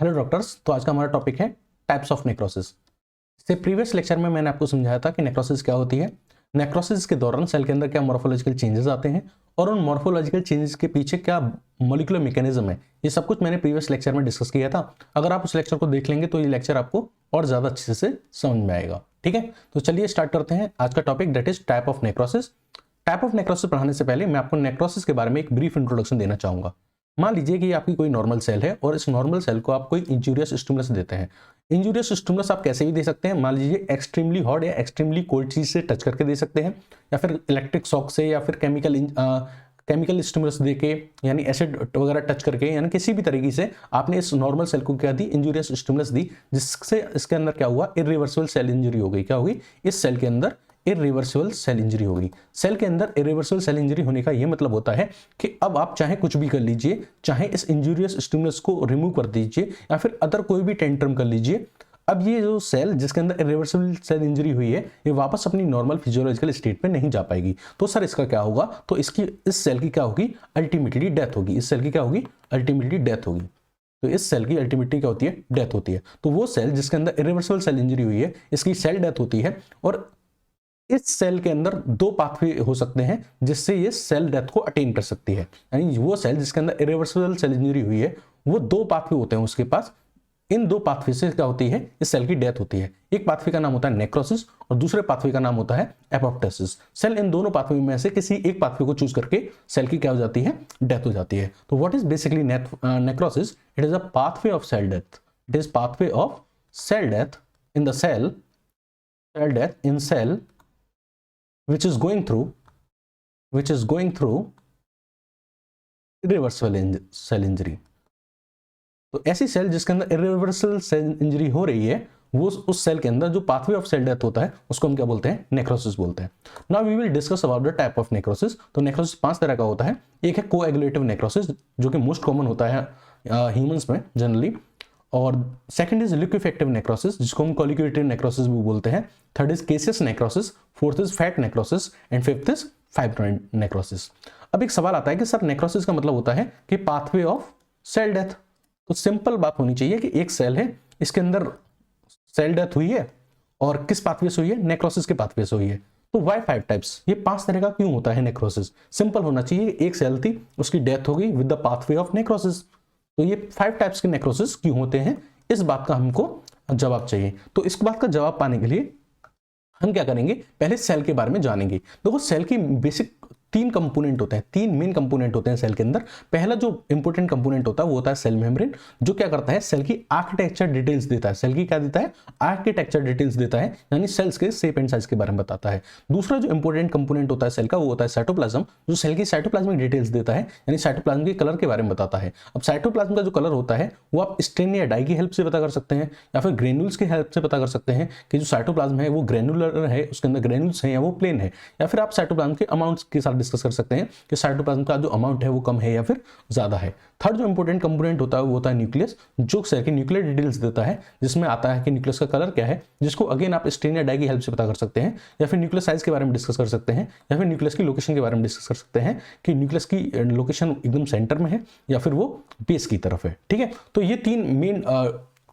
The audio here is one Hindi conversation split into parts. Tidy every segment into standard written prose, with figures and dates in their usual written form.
Hello doctors. तो आज का हमारा टॉपिक है टाइप्स ऑफ नेक्रोसिस। इससे प्रीवियस लेक्चर में मैंने आपको समझाया था कि नेक्रोसिस क्या होती है, नेक्रोसिस के दौरान सेल के अंदर क्या मॉर्फोलॉजिकल चेंजेस आते हैं और उन मॉर्फोलॉजिकल चेंजेस के पीछे क्या मॉलिक्यूलर मैकेनिज्म है। ये सब कुछ मैंने प्रीवियस लेक्चर में डिस्कस किया था। अगर आप उस लेक्चर को देख लेंगे तो ये लेक्चर आपको और ज़्यादा अच्छे से समझ में आएगा। ठीक है, तो चलिए स्टार्ट करते हैं आज का topic, that is type of necrosis. Type of necrosis पढ़ाने से पहले मैं आपको नेक्रोसिस के बारे में एक ब्रीफ इंट्रोडक्शन देना चाहूंगा। मान लीजिए कि आपकी कोई नॉर्मल सेल है और इस नॉर्मल सेल को आप कोई इंजूरियस स्टिमुलस देते हैं। इंजूरियस स्टिमुलस आप कैसे भी दे सकते हैं, मान लीजिए एक्सट्रीमली हॉट या एक्सट्रीमली कोल्ड चीज से टच करके दे सकते हैं, या फिर इलेक्ट्रिक शॉक से, या फिर केमिकल स्टिमुलस देके, यानी एसिड वगैरह टच करके, यानी किसी भी तरीके से आपने इस नॉर्मल सेल को क्या दी, इंजूरियस स्टिमुलस दी, जिससे इसके अंदर क्या हुआ, इरिवर्सिबल सेल इंजरी हो गई। क्या होगी, इस सेल के अंदर इरिवर्सिबल सेल इंजरी होगी। सेल के अंदर इरिवर्सिबल सेल इंजरी होने का यह मतलब होता है कि अब आप चाहे कुछ भी कर लीजिए, चाहे इस इंजूरियस स्टिमुलस को रिमूव कर दीजिए या फिर अदर कोई भी टेंट्रम कर लीजिए, अब ये जो सेल जिसके अंदर इरिवर्सिबल सेल इंजरी हुई है ये वापस अपनी नॉर्मल फिजियोलॉजिकल स्टेट में नहीं जा पाएगी। तो सर इसका क्या होगा, तो इस सेल की क्या होगी, अल्टीमेटली डेथ होगी। इस सेल की क्या होगी, अल्टीमेटली डेथ होगी। तो इस सेल की अल्टीमेटली क्या होती है, डेथ होती है। तो वो सेल जिसके अंदर इरिवर्सिबल सेल इंजरी हुई है, इसकी सेल डेथ होती है। और इस सेल के अंदर दो पाथवे हो सकते हैं जिससे ये सेल डेथ को अटेन कर सकती है। यानी वो सेल जिसके अंदर इरिवर्सिबल सेल इंजरी हुई है, वो दो पाथवे होते हैं उसके पास। इन दो पाथवे से क्या होती है, इस सेल की डेथ होती है। एक पाथवे का नाम होता है नेक्रोसिस और दूसरे पाथवे का नाम होता है एपोप्टोसिस। सेल इन दोनों पाथवे में से किसी एक पाथवे को चूज करके सेल की क्या हो जाती है, डेथ हो जाती है। तो what is basically necrosis? It is a pathway of cell death. It is pathway of cell death in the cell death in cell which is going through irreversible cell injury। तो ऐसी सेल जिसके अंदर irreversible सेल इंजरी हो रही है, वो उस सेल के अंदर जो पाथवे ऑफ सेल डेथ होता है उसको हम क्या बोलते हैं, नेक्रोसिस बोलते हैं। Now we will discuss about the type of necrosis. तो नेक्रोसिस पांच तरह का होता है। एक है कोएगुलेटिव नेक्रोसिस जो कि मोस्ट कॉमन होता है ह्यूमंस में जनरली, और सेकंड इज लिक्विफेक्टिव नेक्रोसिस जिसको हम कोलिक्यूटिव नेक्रोसिस भी बोलते हैं। Third is caseous necrosis, fourth is fat necrosis and fifth is fibroid necrosis. अब एक सवाल आता है कि सर नेक्रोसिस का मतलब होता है कि पाथवे ऑफ सेल डेथ। तो सिंपल बात होनी चाहिए कि एक सेल है, इसके अंदर सेल डेथ हुई है और किस पाथवे से हुई है, नेक्रोसिस के पाथवे से हुई है। तो वाई 5 टाइप्स, ये 5 तरह का क्यों होता है नेक्रोसिस? सिंपल होना चाहिए, एक सेल थी उसकी डेथ हो गई with the pathway of necrosis. तो ये 5 टाइप्स के नेक्रोसिस क्यों होते हैं, इस बात का हमको जवाब चाहिए। तो इस बात का जवाब पाने के लिए हम क्या करेंगे, पहले सेल के बारे में जानेंगे। देखो सेल की बेसिक 3 कंपोनेंट होते हैं, 3 मेन कंपोनेंट होते हैं सेल के अंदर। पहला जो इंपॉर्टेंट कंपोनेंट होता है वो होता है सेल मेम्ब्रेन, जो क्या करता है, सेल की आर्किटेक्चर डिटेल्स देता है। सेल की क्या देता है, आर्किटेक्चर डिटेल्स देता है, यानी सेल्स के शेप एंड साइज के बारे में बताता है। दूसरा जो इंपॉर्टेंट कंपोनेंट होता है सेल का वो होता है साइटोप्लाज्म, जो सेल की साइटोप्लाज्मिक डिटेल्स देता है, यानी साइटोप्लाज्म के कलर के बारे में बताता है। अब साइटोप्लाज्म का जो कलर होता है वो आप स्टेन या डाई की हेल्प से पता कर सकते हैं, या फिर ग्रेन्यूल्स की हेल्प से पता कर सकते हैं कि जो साइटोप्लाज्म है वो ग्रेनुलर है, उसके अंदर ग्रेन्यूल्स हैं, या वो प्लेन है। या फिर आप साइटोप्लाज्म के अमाउंट्स के साथ डिस्कस कर सकते हैं कि साइटोप्लाज्म का जो अमाउंट है वो कम है या फिर ज्यादा है। थर्ड जो इंपॉर्टेंट कंपोनेंट होता है वो होता है न्यूक्लियस, जो सेल की न्यूक्लियर डिटेल्स देता है, जिसमें आता है कि न्यूक्लियस का कलर क्या है, जिसको अगेन आप स्टेन या डाई की हेल्प से पता कर सकते हैं, या फिर न्यूक्लियस साइज के बारे में डिस्कस कर सकते हैं, या फिर न्यूक्लियस की लोकेशन के बारे में डिस्कस कर सकते हैं कि न्यूक्लियस की लोकेशन एकदम सेंटर में है या फिर वो बेस की तरफ है। ठीक है, तो ये 3 मेन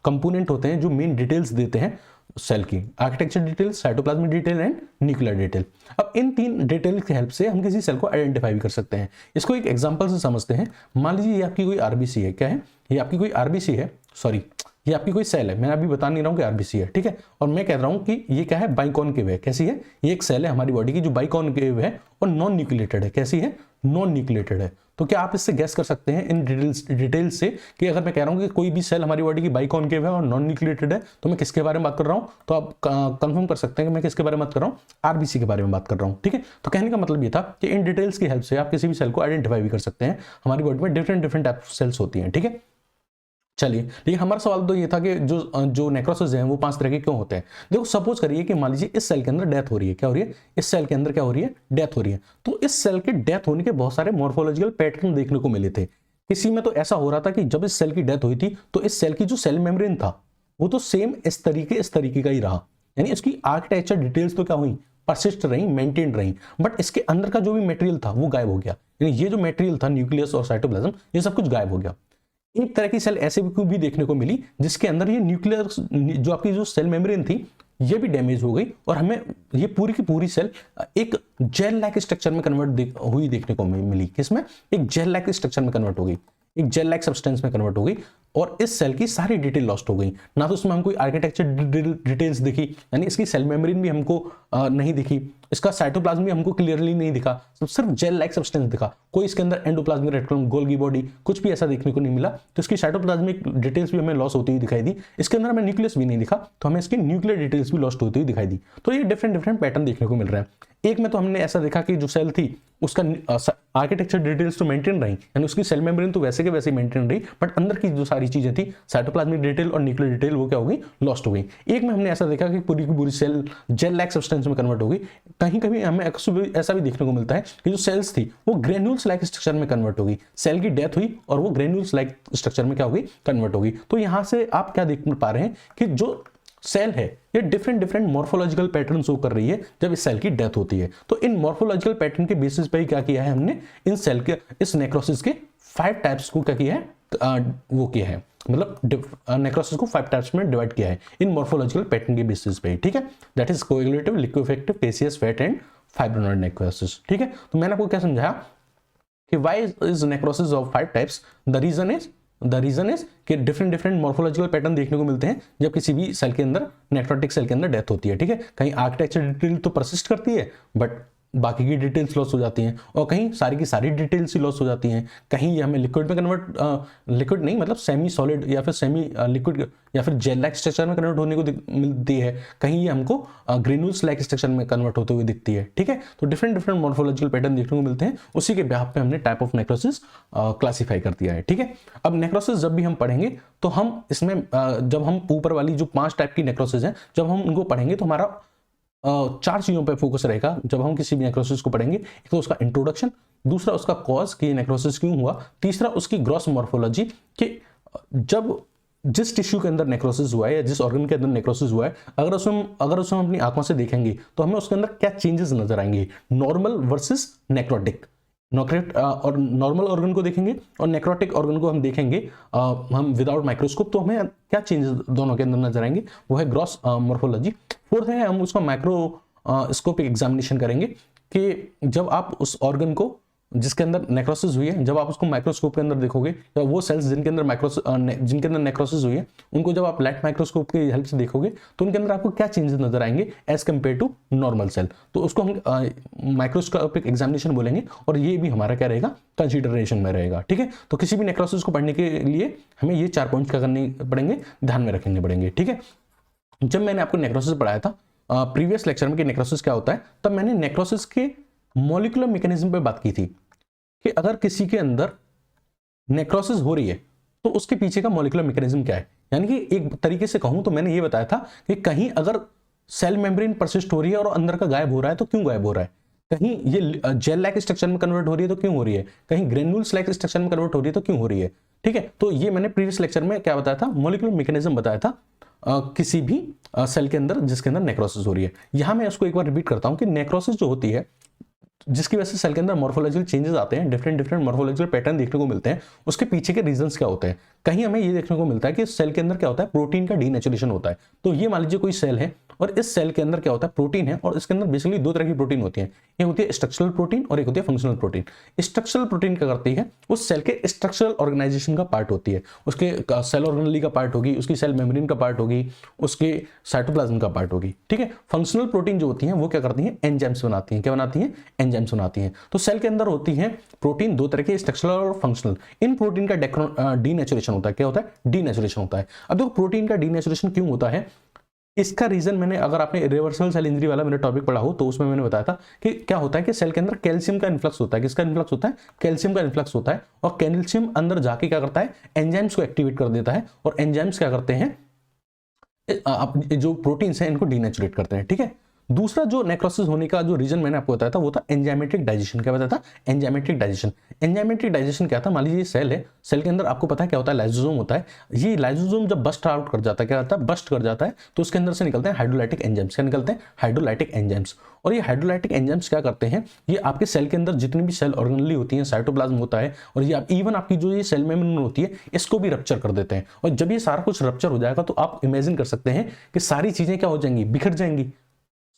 कंपोनेंट होते हैं जो मेन डिटेल्स देते हैं सेल की, architecture detail, cytoplasmic detail and nuclear detail. अब इन 3 डिटेल की हेल्प से हम किसी सेल को आइडेंटिफाई भी कर सकते हैं। इसको एक एग्जांपल से समझते हैं। मान लीजिए ये आपकी कोई आरबीसी है, क्या है ये, आपकी कोई आरबीसी है, सॉरी ये आपकी कोई सेल है, मैं अभी बता नहीं रहा हूं कि आरबीसी है, ठीक है, और मैं कह रहा हूं कि ये क्या है, बाइकॉनकेव है। कैसी है, ये एक सेल है हमारी बॉडी की जो बाइकॉनकेव है और नॉन न्यूक्लिएटेड है। कैसी है, नॉन न्यूक्लिएटेड है। तो क्या आप इससे गैस कर सकते हैं इन डिटेल्स से कि अगर मैं कह रहा हूं कि कोई भी सेल हमारी बॉडी की बाइकॉनकेव है और नॉन न्यूक्लिएटेड है तो मैं किसके बारे में बात कर रहा हूं? तो आप कंफर्म कर सकते हैं कि मैं किसके बारे में बात कर रहा हूं, आरबीसी के बारे में बात कर रहा हूं। ठीक है, तो कहने का मतलब ये था कि इन डिटेल्स की हेल्प से आप किसी भी सेल को आइडेंटिफाई भी कर सकते हैं। हमारी बॉडी में डिफरेंट टाइप ऑफ सेल्स होती हैं। ठीक है, चलिए, लेकिन हमारा सवाल तो ये था कि जो नेक्रोसिस हैं वो 5 तरह के क्यों होते हैं। देखो सपोज करिए कि मान लीजिए इस सेल के अंदर डेथ हो रही है, क्या हो रही है, इस सेल के अंदर क्या हो रही है, डेथ हो रही है। तो इस सेल के डेथ होने के बहुत सारे मॉर्फोलॉजिकल पैटर्न देखने को मिले थे। किसी में तो ऐसा हो रहा था कि जब इस सेल की डेथ हुई थी तो इस सेल की जो सेल मेम्ब्रेन था वो तो सेम इस तरीके का ही रहा, यानी इसकी आर्किटेक्चर डिटेल्स तो क्या हुई, परसिस्ट रही, मेंटेन रही, बट इसके अंदर का जो भी मटेरियल था वो गायब हो गया। यानी ये जो मटेरियल था न्यूक्लियस और साइटोप्लाज्म ये सब कुछ गायब हो गया। एक तरह की सेल ऐसे भी देखने को मिली जिसके अंदर ये न्यूक्लियर जो आपकी जो सेल मेम्ब्रेन थी ये भी डैमेज हो गई और हमें ये पूरी की पूरी सेल एक जेल लाइक स्ट्रक्चर में कन्वर्ट हुई देखने को मिली। किसमें? एक जेल लाइक स्ट्रक्चर में कन्वर्ट हो गई, एक जेल लाइक सब्सटेंस में कन्वर्ट हो गई और इस सेल की सारी डिटेल लॉस्ट हो गई। ना तो उसमें हमको आर्किटेक्चर डिटेल्स दिखी, यानी इसकी सेल मेम्ब्रेन भी हमको नहीं दिखी, इसका साइटोप्लाज्म भी हमको क्लियरली नहीं दिखा, सिर्फ जेल लाइक सब्सटेंस दिखा। कोई इसके अंदर एंडोप्लाज्मिक रेटिकुलम, गोल्गी बॉडी कुछ भी ऐसा देखने को नहीं मिला। तो इसकी साइटोप्लाज्मिक डिटेल्स भी हमें लॉस होती हुई दिखाई दी। इसके अंदर हमें न्यूक्लियस भी नहीं दिखा, तो हमें इसकी न्यूक्लियर डिटेल्स भी लॉस्ट होती हुई दिखाई दी। तो ये डिफरेंट पैटर्न देखने को मिल रहा है। एक में तो हमने ऐसा देखा कि जो सेल थी उसका आर्किटेक्चर डिटेल्स तो मेंटेन रही, यानी उसकी सेल मेम्ब्रेन तो वैसे के वैसे मेंटेन रही, बट अंदर की जो सारी चीजें थी साइटोप्लाज्मिक डिटेल और न्यूक्लियर डिटेल वो क्या हो गई? लॉस्ट हो गई। एक में हमने ऐसा देखा कि पूरी की पूरी सेल जेल लाइक सब्सटेंस में कन्वर्ट हो गई। कहीं कभी हमें ऐसा भी देखने को मिलता है कि जो सेल्स थी वो ग्रेन्यूल्स लाइक स्ट्रक्चर में कन्वर्ट हो गई। सेल की डेथ हुई और वो ग्रेन्यूल्स लाइक स्ट्रक्चर में क्या हो गई? कन्वर्ट हो गई। तो यहां से आप क्या देख पा रहे हैं कि जो सेल है ये डिफरेंट मॉर्फोलॉजिकल पैटर्न शो कर रही है जब इस सेल की डेथ होती है। तो इन मॉर्फोलॉजिकल पैटर्न के बेसिस पे ही क्या किया है हमने, इन सेल के इस नेक्रोसिस के 5 टाइप्स को क्या किया है, वो किया है, मतलब नेक्रोसिस को 5 टाइप्स में डिवाइड किया है इन मॉर्फोलॉजिकल पैटर्न के बेसिस पे, ठीक है। That is coagulative, liquefactive, caseous, fat and fibrinoid necrosis, ठीक है। तो मैंने आपको क्या समझाया कि why is necrosis of 5 types. The reason is कि डिफरेंट मॉर्फोलॉजिकल पैटर्न देखने को मिलते हैं जब किसी भी सेल के अंदर, नेक्रोटिक सेल के अंदर डेथ होती है, ठीक है। कहीं आर्किटेक्चर डिटेल तो परसिस्ट करती है बट बाकी की डिटेल्स लॉस हो जाती हैं, और कहीं सारी की सारी डिटेल्स ही लॉस हो जाती हैं। कहीं ये हमें लिक्विड में कन्वर्ट, लिक्विड नहीं मतलब सेमी सॉलिड या फिर सेमी लिक्विड या फिर जेल लाइक स्ट्रक्चर में कन्वर्ट होने को मिलती है। कहीं ये हमको ग्रेन्यूल्स लाइक स्ट्रक्चर में कन्वर्ट होते हुए दिखती है, ठीक है। तो डिफरेंट मॉर्फोलॉजिकल पैटर्न देखने को मिलते हैं, उसी के बेहाफ पे हमने टाइप ऑफ नेक्रोसिस क्लासीफाई कर दिया है, ठीक है। अब नेक्रोसिस जब भी हम पढ़ेंगे तो हम इसमें जब हम ऊपर वाली जो 5 टाइप की नेक्रोसिस है जब हम उनको पढ़ेंगे तो हमारा 4 चीजों पे फोकस रहेगा जब हम किसी भी नेक्रोसिस को पढ़ेंगे। एक तो उसका इंट्रोडक्शन, दूसरा उसका कॉज कि नेक्रोसिस क्यों हुआ, तीसरा उसकी ग्रॉस मॉर्फोलॉजी कि जब जिस टिश्यू के अंदर नेक्रोसिस हुआ है या जिस ऑर्गन के अंदर नेक्रोसिस हुआ है, अगर उसमें हम अपनी आंखों से देखेंगे तो हमें उसके अंदर क्या चेंजेस नजर आएंगे, नॉर्मल वर्सेस नेक्रोटिक। और नॉर्मल ऑर्गन को देखेंगे और नेक्रोटिक ऑर्गन को हम देखेंगे हम विदाउट माइक्रोस्कोप, तो हमें क्या चेंजेस दोनों के अंदर नजर आएंगे, वो है ग्रॉस मॉर्फोलॉजी। फोर्थ है हम उसका माइक्रोस्कोपिक एग्जामिनेशन करेंगे कि जब आप उस ऑर्गन को जिसके अंदर नेक्रोसिस हुई है, जब आप उसको माइक्रोस्कोप के अंदर देखोगे, या वो सेल्स जिनके अंदर नेक्रोसिस हुई है उनको जब आप लाइट माइक्रोस्कोप की हेल्प से देखोगे तो उनके अंदर आपको क्या चेंजेस नजर आएंगे as compare to normal cell. तो उसको हम माइक्रोस्कोपिक एग्जामिनेशन बोलेंगे और ये भी हमारा क्या रहेगा, कंसिडरेशन में रहेगा, ठीक है। तो किसी भी नेक्रोसिस को पढ़ने के लिए हमें ये 4 पॉइंट्स क्या करने पड़ेंगे, ध्यान में रखने पड़ेंगे, ठीक है। जब मैंने आपको नेक्रोसिस पढ़ाया था प्रीवियस लेक्चर में कि नेक्रोसिस क्या होता है, तब मैंने नेक्रोसिस के मॉलिक्यूलर मैकेनिज्म पे बात की थी कि अगर किसी के अंदर नेक्रोसिस हो रही है तो उसके पीछे का मॉलिक्यूलर मैकेनिज्म क्या है। यानी कि एक तरीके से कहूं तो मैंने ये बताया था कि कहीं अगर सेल मेम्ब्रेन परसिस्ट हो रही है और अंदर का गायब हो रहा है तो क्यों गायब हो रहा है, कहीं ये जेल लाइक स्ट्रक्चर में कन्वर्ट हो रही है तो क्यों हो रही है, कहीं ग्रेन्यूल्स लाइक स्ट्रक्चर में कन्वर्ट हो रही है तो क्यों हो रही है, ठीक है। तो ये मैंने प्रीवियस लेक्चर में क्या बताया था, मॉलिक्यूलर मैकेनिज्म बताया था किसी भी सेल के अंदर जिसके अंदर नेक्रोसिस हो रही है। यहां मैं उसको एक बार रिपीट करता हूं कि नेक्रोसिस जो होती है जिसकी वजह से सेल के अंदर मॉर्फोलॉजिकल चेंजेस आते हैं, डिफरेंट मॉर्फोलॉजिकल पैटर्न देखने को मिलते हैं, उसके पीछे के रीजंस क्या होते हैं। कहीं हमें ये देखने को मिलता है कि सेल के अंदर क्या होता है, प्रोटीन का डीनेचुरेशन होता है। तो ये मान लीजिए कोई सेल है और इस सेल के अंदर क्या होता है, प्रोटीन है, और इसके अंदर बेसिकली 2 तरह की प्रोटीन होती है, एक होती है स्ट्रक्चरल प्रोटीन और एक होती है फंक्शनल प्रोटीन। स्ट्रक्चरल प्रोटीन क्या करती है, उस सेल के स्ट्रक्चरल ऑर्गेनाइजेशन का पार्ट होती है, उसके सेल ऑर्गेनेली का पार्ट होगी, उसकी सेल मेम्ब्रेन का पार्ट होगी, उसके साइटोप्लाज्म का पार्ट होगी, ठीक है। फंक्शनल प्रोटीन जो होती है वो क्या करती है, एंजाइम्स बनाती है। क्या बनाती है, एंजाइम्स बनाती है। तो सेल के अंदर होती है प्रोटीन 2 तरह के, स्ट्रक्चरल और फंक्शनल। इन प्रोटीन का डीनेचुरेशन होता है। क्या होता है, डीनेचुरेशन होता है। अब देखो प्रोटीन का डीनेचुरेशन क्यों होता है, इसका रीजन मैंने, अगर आपने इरिवर्सिबल सेल इंजरी वाला मेरा टॉपिक पढ़ा हो तो उसमें मैंने बताया था कि क्या होता है कि सेल के अंदर कैल्शियम का इन्फ्लक्स होता है। किसका इन्फ्लक्स होता है, कैल्शियम का इन्फ्लक्स होता है, और कैल्शियम अंदर जाके क्या करता है, एंजाइम्स को एक्टिवेट कर देता है, और एंजाइम्स क्या करते हैं, जो प्रोटीन्स हैं इनको डीनेचुरेट करते हैं, ठीक है। दूसरा जो नेक्रोसिस होने का जो रीजन मैंने आपको बताया था वो था एंजाइमेटिक डाइजेशन। क्या बताया था? Enzymatic digestion. एंजाइमेटिक डाइजेशन क्या था? मान लीजिए सेल है, सेल के अंदर आपको पता है क्या होता है? लाइसोसोम होता है। ये लाइसोसोम जब बस्ट आउट कर जाता है, क्या होता है? बस्ट कर जाता है, तो उसके अंदर से निकलते हैं हाइड्रोलाइटिक एंजाइम्स। क्या निकलते हैं? Hydrolytic enzymes. और ये हाइड्रोलाइटिक एंजाइम्स क्या करते हैं? ये आपके सेल के अंदर जितनी भी सेल ऑर्गेनली होती हैं, साइटोप्लाज्म होता है, और ये इवन आपकी जो ये सेल मेम्ब्रेन होती है, इसको भी रप्चर कर देते हैं। और जब ये सारा कुछ रप्चर हो जाएगा तो आप इमेजिन कर सकते हैं कि सारी चीजें क्या हो जाएंगी? बिखर जाएंगी।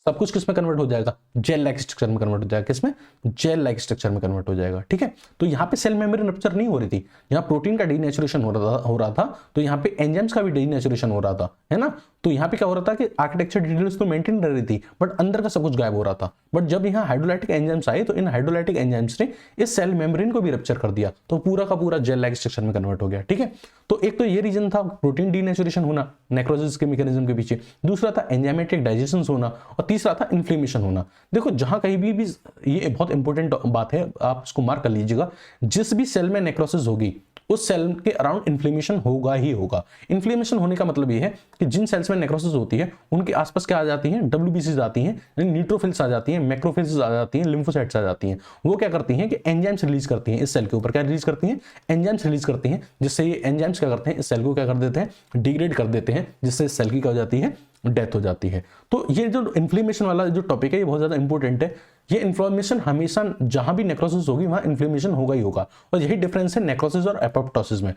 सब कुछ किसमें कन्वर्ट हो जाएगा? जेल लाइक स्ट्रक्चर में कन्वर्ट हो जाएगा। किसमें? जेल लाइक स्ट्रक्चर में कन्वर्ट हो जाएगा। ठीक है, तो यहाँ पे सेल मेम्ब्रेन रप्चर नहीं हो रही थी, यहाँ प्रोटीन का डीनेचुरेशन हो रहा था, तो यहाँ पे एंजाइम्स का भी डीनेचुरेशन हो रहा था, है ना। तो यहाँ पे क्या हो रहा था कि आर्किटेक्चर डिटेल्स तो मेंटेन रह रही थी, बट अंदर का सब कुछ गायब हो रहा था। बट जब यहाँ हाइड्रोलाइटिक एंजाइम्स आए तो इन हाइड्रोलाइटिक एंजाइम्स ने इस सेल मेम्ब्रेन को भी रप्चर कर दिया, तो पूरा का पूरा जेल लाइक स्ट्रक्चर में कन्वर्ट हो गया। ठीक है, तो एक तो ये रीजन था प्रोटीन डीनेचुरेशन होना नेक्रोसिस के मैकेनिज्म के पीछे, दूसरा था एंजाइमेटिक डाइजेशन होना, और तीसरा था इन्फ्लेमेशन होना। देखो जहां कहीं भी ये बहुत इंपॉर्टेंट बात है, आप इसको मार्क कर लीजिएगा, जिस भी सेल में नेक्रोसिस होगी उस सेल के अराउंड इन्फ्लेमेशन होगा ही होगा। इन्फ्लेमेशन होने का मतलब ये है कि जिन सेल्स में नेक्रोसिस होती है उनके आसपास क्या आ जाती हैं? डब्ल्यूबीसीज आती हैं, यानी न्यूट्रोफिल्स आ जाती हैं, मैक्रोफेजेस आ जाती हैं, लिम्फोसाइट्स आ जाती हैं। वो क्या करती हैं कि एंजाइम्स रिलीज करती हैं इस सेल के ऊपर। क्या रिलीज करती हैं? एंजाइम्स रिलीज करती हैं, जिससे ये एंजाइम्स क्या करते हैं? इस सेल को क्या कर देते हैं? डिग्रेड कर देते हैं, जिससे इस सेल की क्या हो जाती है? डेथ हो जाती है। तो ये जो इन्फ्लेमेशन वाला जो टॉपिक है ये बहुत ज्यादा इंपॉर्टेंट है। ये इन्फ्लेमेशन हमेशा जहां भी नेक्रोसिस होगी वहां इन्फ्लेमेशन होगा ही होगा, और यही डिफरेंस है नेक्रोसिस और एपोप्टोसिस में।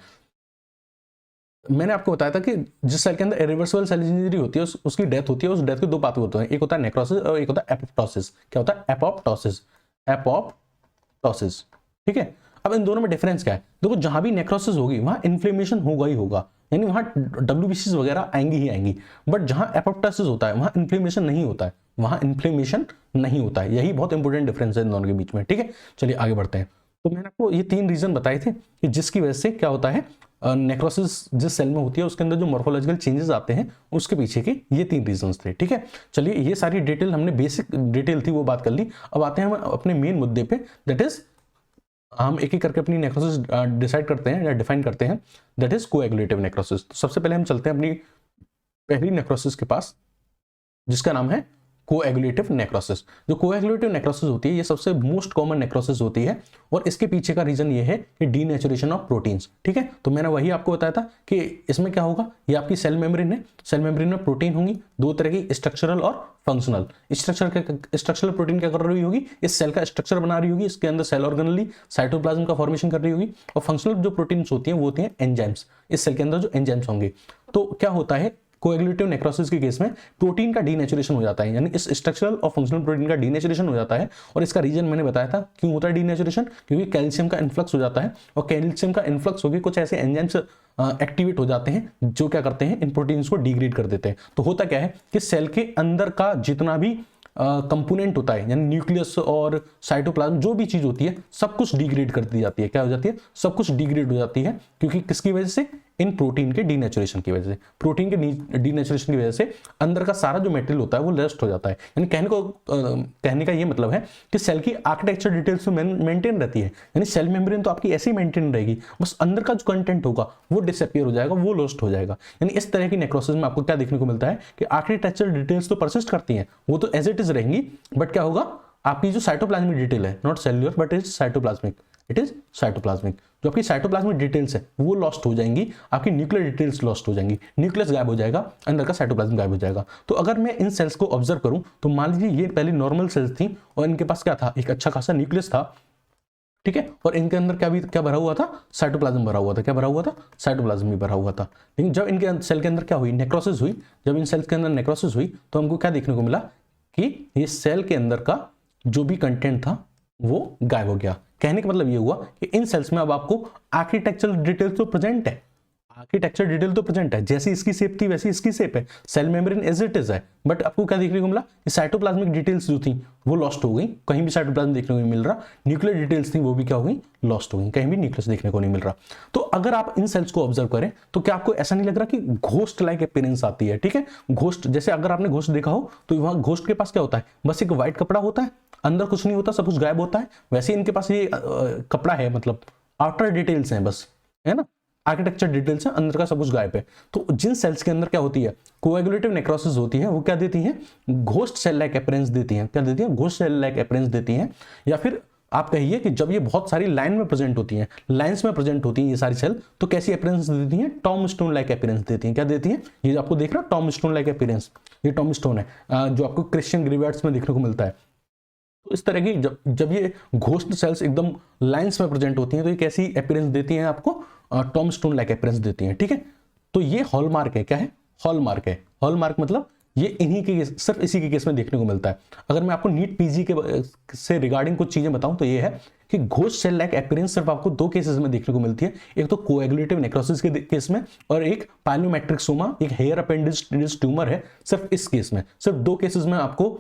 मैंने आपको बताया था कि जिस सेल के अंदर इरिवर्सिबल सेल इंजरी होती है उसकी डेथ होती है, उस डेथ के दो पाथवे होते हैं, एक होता है नेक्रोसिस और एक होता है एपोप्टोसिस। क्या होता है? एपोप्टोसिस। एपोप्टोसिस। ठीक है, अब इन दोनों में डिफरेंस क्या है? देखो जहां भी नेक्रोसिस होगी वहां इन्फ्लेमेशन होगा ही होगा, यानी वहां डब्ल्यूबीसीज वगैरह आएंगी ही आएंगी। बट जहां एपोप्टोसिस होता है वहां इन्फ्लेमेशन नहीं होता है, वहां इन्फ्लेमेशन नहीं होता है। यही बहुत इंपॉर्टेंट डिफरेंस है इन दोनों के बीच में। ठीक है, चलिए आगे बढ़ते हैं। तो मैंने आपको ये तीन रीजन बताए थे कि जिसकी वजह से क्या होता है, नेक्रोसिस जिस सेल में होती है उसके अंदर जो मॉर्फोलॉजिकल चेंजेस आते हैं उसके पीछे के ये तीन रीजंस थे। ठीक है, चलिए ये सारी डिटेल हमने बेसिक डिटेल थी वो बात कर ली। अब आते हैं हम अपने मेन मुद्दे पे, दैट इज हम एक एक करके अपनी नेक्रोसिस डिसाइड करते हैं या डिफाइन करते हैं, दैट इज कोएगुलेटिव नेक्रोसिस। तो सबसे पहले हम चलते हैं अपनी पहली नेक्रोसिस के पास, जिसका नाम है कोएगुलेटिव नेक्रोसिस। जो कोएगुलेटिव नेक्रोसिस होती है ये सबसे मोस्ट कॉमन नेक्रोसिस होती है, और इसके पीछे का रीजन ये है कि डीनेचुरेशन ऑफ प्रोटीन्स। ठीक है, तो मैंने वही आपको बताया था कि इसमें क्या होगा, ये आपकी सेल मेम्ब्रेन है, सेल मेम्ब्रेन में प्रोटीन होंगी दो तरह की, स्ट्रक्चरल और फंक्शनल। स्ट्रक्चरल प्रोटीन क्या कर रही होगी? इस सेल का स्ट्रक्चर बना रही होगी, इसके अंदर सेल ऑर्गेनली साइटोप्लाज्म का फॉर्मेशन कर रही होगी, और फंक्शनल जो प्रोटीन्स होती हैं वो होती हैं एंजाइम्स, इस सेल के अंदर जो एंजाइम्स होंगे। तो क्या होता है कोएगुलेटिव नेक्रोसिस के केस में प्रोटीन का डीनेचुरेशन हो जाता है, यानी इस स्ट्रक्चरल और फंक्शनल प्रोटीन का डीनेचुरेशन हो जाता है। और इसका रीजन मैंने बताया था क्यों होता है डीनेचुरेशन, क्योंकि कैल्शियम का इन्फ्लक्स हो जाता है, और कैल्शियम का इन्फ्लक्स होकर कुछ ऐसे एंजाइम्स एक्टिवेट हो जाते हैं जो क्या करते हैं? इन प्रोटीन्स को डिग्रेड कर देते हैं। तो होता क्या है कि सेल के अंदर का जितना भी कंपोनेंट होता है, यानी न्यूक्लियस और साइटोप्लाज्म जो भी चीज होती है सब कुछ डिग्रेड कर दी जाती है। क्या हो जाती है? सब कुछ डिग्रेड हो जाती है, क्योंकि किसकी वजह से? इन प्रोटीन के डीनेचुरेशन की वजह से। प्रोटीन के डीनेचुरेशन की वजह से अंदर का सारा जो मटेरियल होता है वो लॉस्ट हो जाता है। यानी कहने का ये मतलब है कि सेल की आर्किटेक्चर डिटेल्स तो मेंटेन रहती है, यानी सेल मेम्ब्रेन तो आपकी ऐसी मेंटेन रहेगी, बस अंदर का जो कंटेंट होगा वो डिसअपियर हो जाएगा, वो लॉस्ट हो जाएगा। यानी इस तरह की नेक्रोसिस में आपको क्या देखने को मिलता है कि आर्किटेक्चर डिटेल्स तो परसिस्ट करती हैं, वो तो एज इट इज रहेंगी, बट क्या होगा? आपकी जो साइटोप्लाज्मिक डिटेल है, not cellular but is cytoplasmic, it is cytoplasmic, जो आपकी साइटोप्लाज्मिक डिटेल्स है वो लॉस्ट हो जाएंगी, आपकी न्यूक्लियर डिटेल्स लॉस्ट हो जाएंगी, न्यूक्लियस गायब हो जाएगा, अंदर का साइटोप्लाज्म गायब हो जाएगा। तो अगर मैं इन सेल्स को ऑब्जर्व करूं तो मान लीजिए ये पहले नॉर्मल सेल्स थी और इनके पास क्या था? एक अच्छा खासा न्यूक्लियस था। ठीक है, और इनके अंदर क्या भरा हुआ था? साइटोप्लाज्म भरा हुआ था। क्या भरा हुआ था? साइटोप्लाज्म भी भरा हुआ था। लेकिन जब इनके सेल के अंदर क्या हुई? नेक्रोसिस हुई। जब इन सेल्स के अंदर नेक्रोसिस हुई तो हमको क्या देखने को मिला कि ये सेल के अंदर का जो भी कंटेंट था वो गायब हो गया। कहने का मतलब ये हुआ कि इन सेल्स में अब आपको आर्किटेक्चरल डिटेल्स तो प्रेजेंट है, आर्किटेक्चर डिटेल तो प्रेजेंट है, जैसी इसकी शेप थी वैसी इसकी शेप है, cell membrane as it is है, बट आपको क्या देखने को मिला? साइटोप्लाज्मिक डिटेल्स जो थी वो लॉस्ट हो गई, कहीं भी साइटोप्लाज्म देखने को नहीं मिल रहा। न्यूक्लियर डिटेल्स थी वो भी क्या हो गई? लॉस्ट हो गई, कहीं भी न्यूक्लियस देखने को नहीं मिल रहा। तो अगर आप इन सेल्स को ऑब्जर्व करें तो क्या आपको ऐसा नहीं लग रहा कि घोस्ट लाइक अपीयरेंस आती है? ठीक है, घोस्ट, जैसे अगर आपने घोस्ट देखा हो तो वहां घोस्ट के पास क्या होता है? बस एक व्हाइट कपड़ा होता है, अंदर कुछ नहीं होता, सब कुछ गायब होता है। वैसे इनके पास ये कपड़ा है, मतलब आउटर डिटेल्स हैं बस, है ना, आर्किटेक्चर डिटेल्स है, अंदर का सब कुछ गायब है। तो जिन सेल्स के अंदर क्या होती है, कोएगुलेटिव नेक्रोसिस होती है, वो क्या देती है, घोस्ट सेल लाइक अपीयरेंस देती है। क्या देती है, घोस्ट सेल लाइक अपीयरेंस देती है। या फिर आप कहिए कि जब ये बहुत सारी लाइन में प्रेजेंट होती हैं, लाइंस में प्रेजेंट होती हैं ये सारी सेल, तो कैसी अपीयरेंस देती हैं, टॉम स्टोन लाइक अपीयरेंस देती हैं। क्या देती हैं, ये आपको देख रहा है टॉम स्टोन लाइक अपीयरेंस, ये टॉम स्टोन है जो आपको क्रिश्चियन ग्रेवयार्ड्स में देखने को मिलता है। तो इस तरह की जब ये घोस्ट सेल्स एकदम लाइंस में प्रेजेंट होती हैं, तो ये कैसी अपीयरेंस देती हैं आपको, टॉम स्टोन लाइक अपीयरेंस देती हैं। ठीक है, तो ये हॉलमार्क है। क्या है, हॉलमार्क है। हॉलमार्क मतलब ये इन्हीं के सिर्फ इसी के केस में देखने को मिलता है। अगर मैं आपको नीट पीजी के से रिगार्डिंग कुछ चीजें बताऊं तो ये है कि घोस्ट सेल लाइक अपीयरेंस सिर्फ आपको दो केसेस में देखने को मिलती है, एक तो कोएगुलेटिव नेक्रोसिस के केस में, और एक पाइलोमेट्रिक्सोमा, एक हेयर अपेंडिज ट्यूमर है, सिर्फ इस केस में, सिर्फ दो केसेस में आपको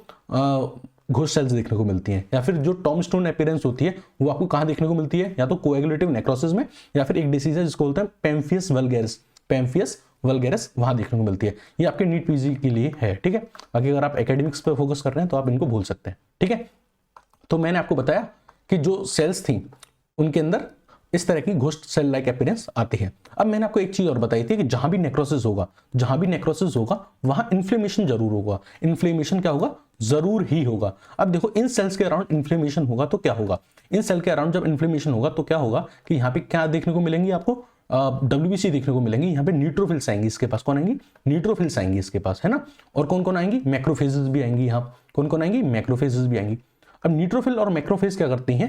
घोस्ट सेल्स देखने को मिलती हैं। या फिर जो टॉम स्टोन अपीयरेंस होती है वो आपको कहां देखने को मिलती है, या तो कोएगुलेटिव नेक्रोसिस में, या फिर एक डिसीज है जिसको बोलते हैं पैम्फियस वल्गैरिस, पैम्फियस वल्गैरिस, वहां देखने को मिलती है। ये आपके नीट पीजी के लिए है। ठीक है, बाकी अगर आप एकेडमिक्स पर फोकस कर रहे हैं तो आप इनको भूल सकते हैं। ठीक है, तो मैंने आपको बताया कि जो सेल्स थी उनके अंदर इस तरह की घोस्ट सेल लाइक अपीयरेंस आती है। अब मैंने आपको एक चीज और बताई थी कि जहां भी नेक्रोसिस होगा वहां इन्फ्लेमेशन जरूर होगा। इन्फ्लेमेशन क्या होगा, जरूर ही होगा। अब देखो, इन सेल्स के अराउंड इन्फ्लेमेशन होगा तो क्या होगा, इन सेल के अराउंड जब इन्फ्लेमेशन होगा तो क्या होगा कि यहाँ पे क्या देखने को मिलेंगी आपको, WBC देखने को मिलेंगी। यहाँ पे न्यूट्रोफिल्स आएंगी, इसके पास कौन आएंगी, न्यूट्रोफिल्स आएंगी इसके पास, है ना। और कौन कौन आएंगी, मैक्रोफेजेस भी आएंगी। यहाँ कौन कौन आएंगी, मैक्रोफेजेस भी आएंगी। अब न्यूट्रोफिल और मैक्रोफेज क्या करती हैं,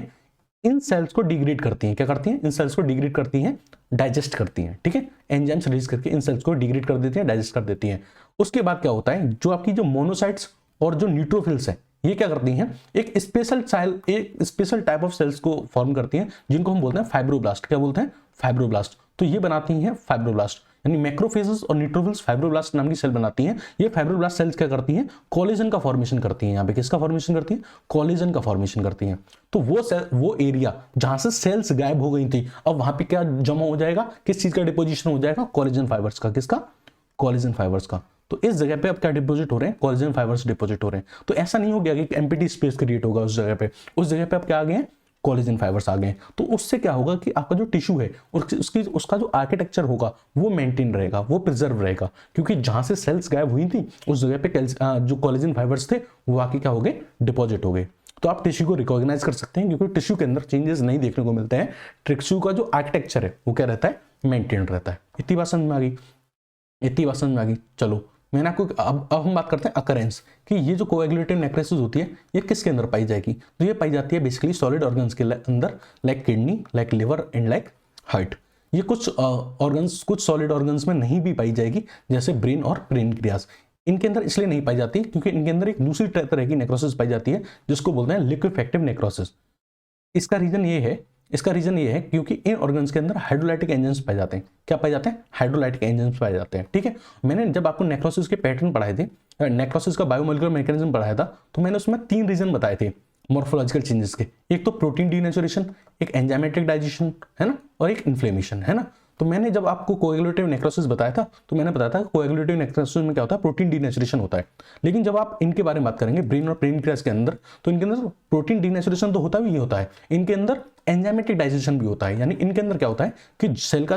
इन सेल्स को डिग्रेड करती हैं। क्या करती हैं, इन सेल्स को डिग्रेड करती हैं, डाइजेस्ट करती हैं। ठीक है, एंजाइम्स रिलीज करके इन सेल्स को डिग्रेड कर देती हैं, डाइजेस्ट कर देती हैं। उसके बाद क्या होता है, जो आपकी जो मोनोसाइट्स और जो न्यूट्रोफिल्स है ये क्या करती हैं, एक स्पेशल टाइप ऑफ सेल्स को फॉर्म करती हैं जिनको हम बोलते हैं फाइब्रोब्लास्ट। क्या बोलते हैं, फाइब्रोब्लास्ट। तो ये बनाती हैं फाइब्रोब्लास्ट, यानी मैक्रोफेजेस और न्यूट्रोफिल्स फाइब्रोब्लास्ट नाम की सेल बनाती हैं। ये फाइब्रोब्लास्ट सेल्स क्या करती हैं, कोलेजन का फॉर्मेशन करती हैं। यहाँ पे किसका फॉर्मेशन करती हैं, कोलेजन का फॉर्मेशन करती हैं। तो वो एरिया जहां से सेल्स गायब हो गई थी, अब वहां पे क्या जमा हो जाएगा, किस चीज का डिपोजिशन हो जाएगा, कोलेजन फाइबर्स का। किसका, कोलेजन फाइबर्स का। तो इस जगह पे अब क्या डिपोजिट हो रहे हैं, कोलेजन फाइबर्स डिपोजिट हो रहे हैं। तो ऐसा नहीं हो गया कि एम्प्टी स्पेस क्रिएट होगा उस जगह पे, उस जगह पे अब क्या आ गए हैं, कोलेजन फाइबर्स आ गए। तो उससे क्या होगा कि आपका जो टिश्यू है उसका जो आर्किटेक्चर होगा वो मेंटेन रहेगा, वो प्रिजर्व रहेगा, क्योंकि जहां से सेल्स गायब हुई थी उस जगह पे जो कोलेजन फाइबर्स थे वो आके क्या हो गए, डिपॉजिट हो गए। तो आप टिश्यू को रिकॉग्नाइज कर सकते हैं, क्योंकि टिश्यू के अंदर चेंजेस नहीं देखने को मिलते हैं। टिश्यू का जो आर्किटेक्चर है वो क्या रहता है, मेंटेन रहता है। इतनी बात समझ में आ गई। चलो, मैंने आपको अब हम बात करते हैं अकरेंस, कि ये जो कोएगुलेटिव नेक्रोसिस होती है ये किसके अंदर पाई जाएगी। तो ये पाई जाती है बेसिकली सॉलिड ऑर्गन्स के अंदर, like kidney, like liver and like heart. ये कुछ सॉलिड ऑर्गन्स में नहीं भी पाई जाएगी, जैसे ब्रेन और पेनक्रियास। इनके अंदर इसलिए नहीं पाई जाती क्योंकि इनके अंदर एक दूसरी तरह की नेक्रोसिस पाई जाती है जिसको बोलते हैं लिक्विफेक्टिव नेक्रोसिस। इसका रीजन ये है क्योंकि इन ऑर्गन्स के अंदर हाइड्रोलाइटिक एंजाइम्स पाए जाते हैं। क्या पाए जाते हैं, हाइड्रोलाइटिक एंजाइम्स पाए जाते हैं। ठीक है, मैंने जब आपको नेक्रोसिस के पैटर्न पढ़ाए थे, नेक्रोसिस का बायोमोलिकुलर मैकेनिज्म पढ़ाया था, तो मैंने उसमें 3 रीजन बताए थे मॉर्फोलॉजिकल चेंजेस के। एक तो प्रोटीन डीनेचुरेशन, एक एंजाइमेटिक डाइजेशन, है ना, और एक इन्फ्लेमेशन, है ना। तो मैंने जब आपको कोएगुलेटिव नेक्रोसिस बताया था तो मैंने बताया था कोएगुलेटिव नेक्रोसिस में क्या होता है, प्रोटीन डीनेचुरेशन होता है। लेकिन जब आप इनके बारे में बात करेंगे, ब्रेन और पेनक्रियास के अंदर, तो इनके अंदर प्रोटीन डीनेचुरेशन तो होता है, इनके अंदर एंजाइमेटिक डाइजेशन भी होता है। यानी इनके अंदर क्या होता है कि सेल का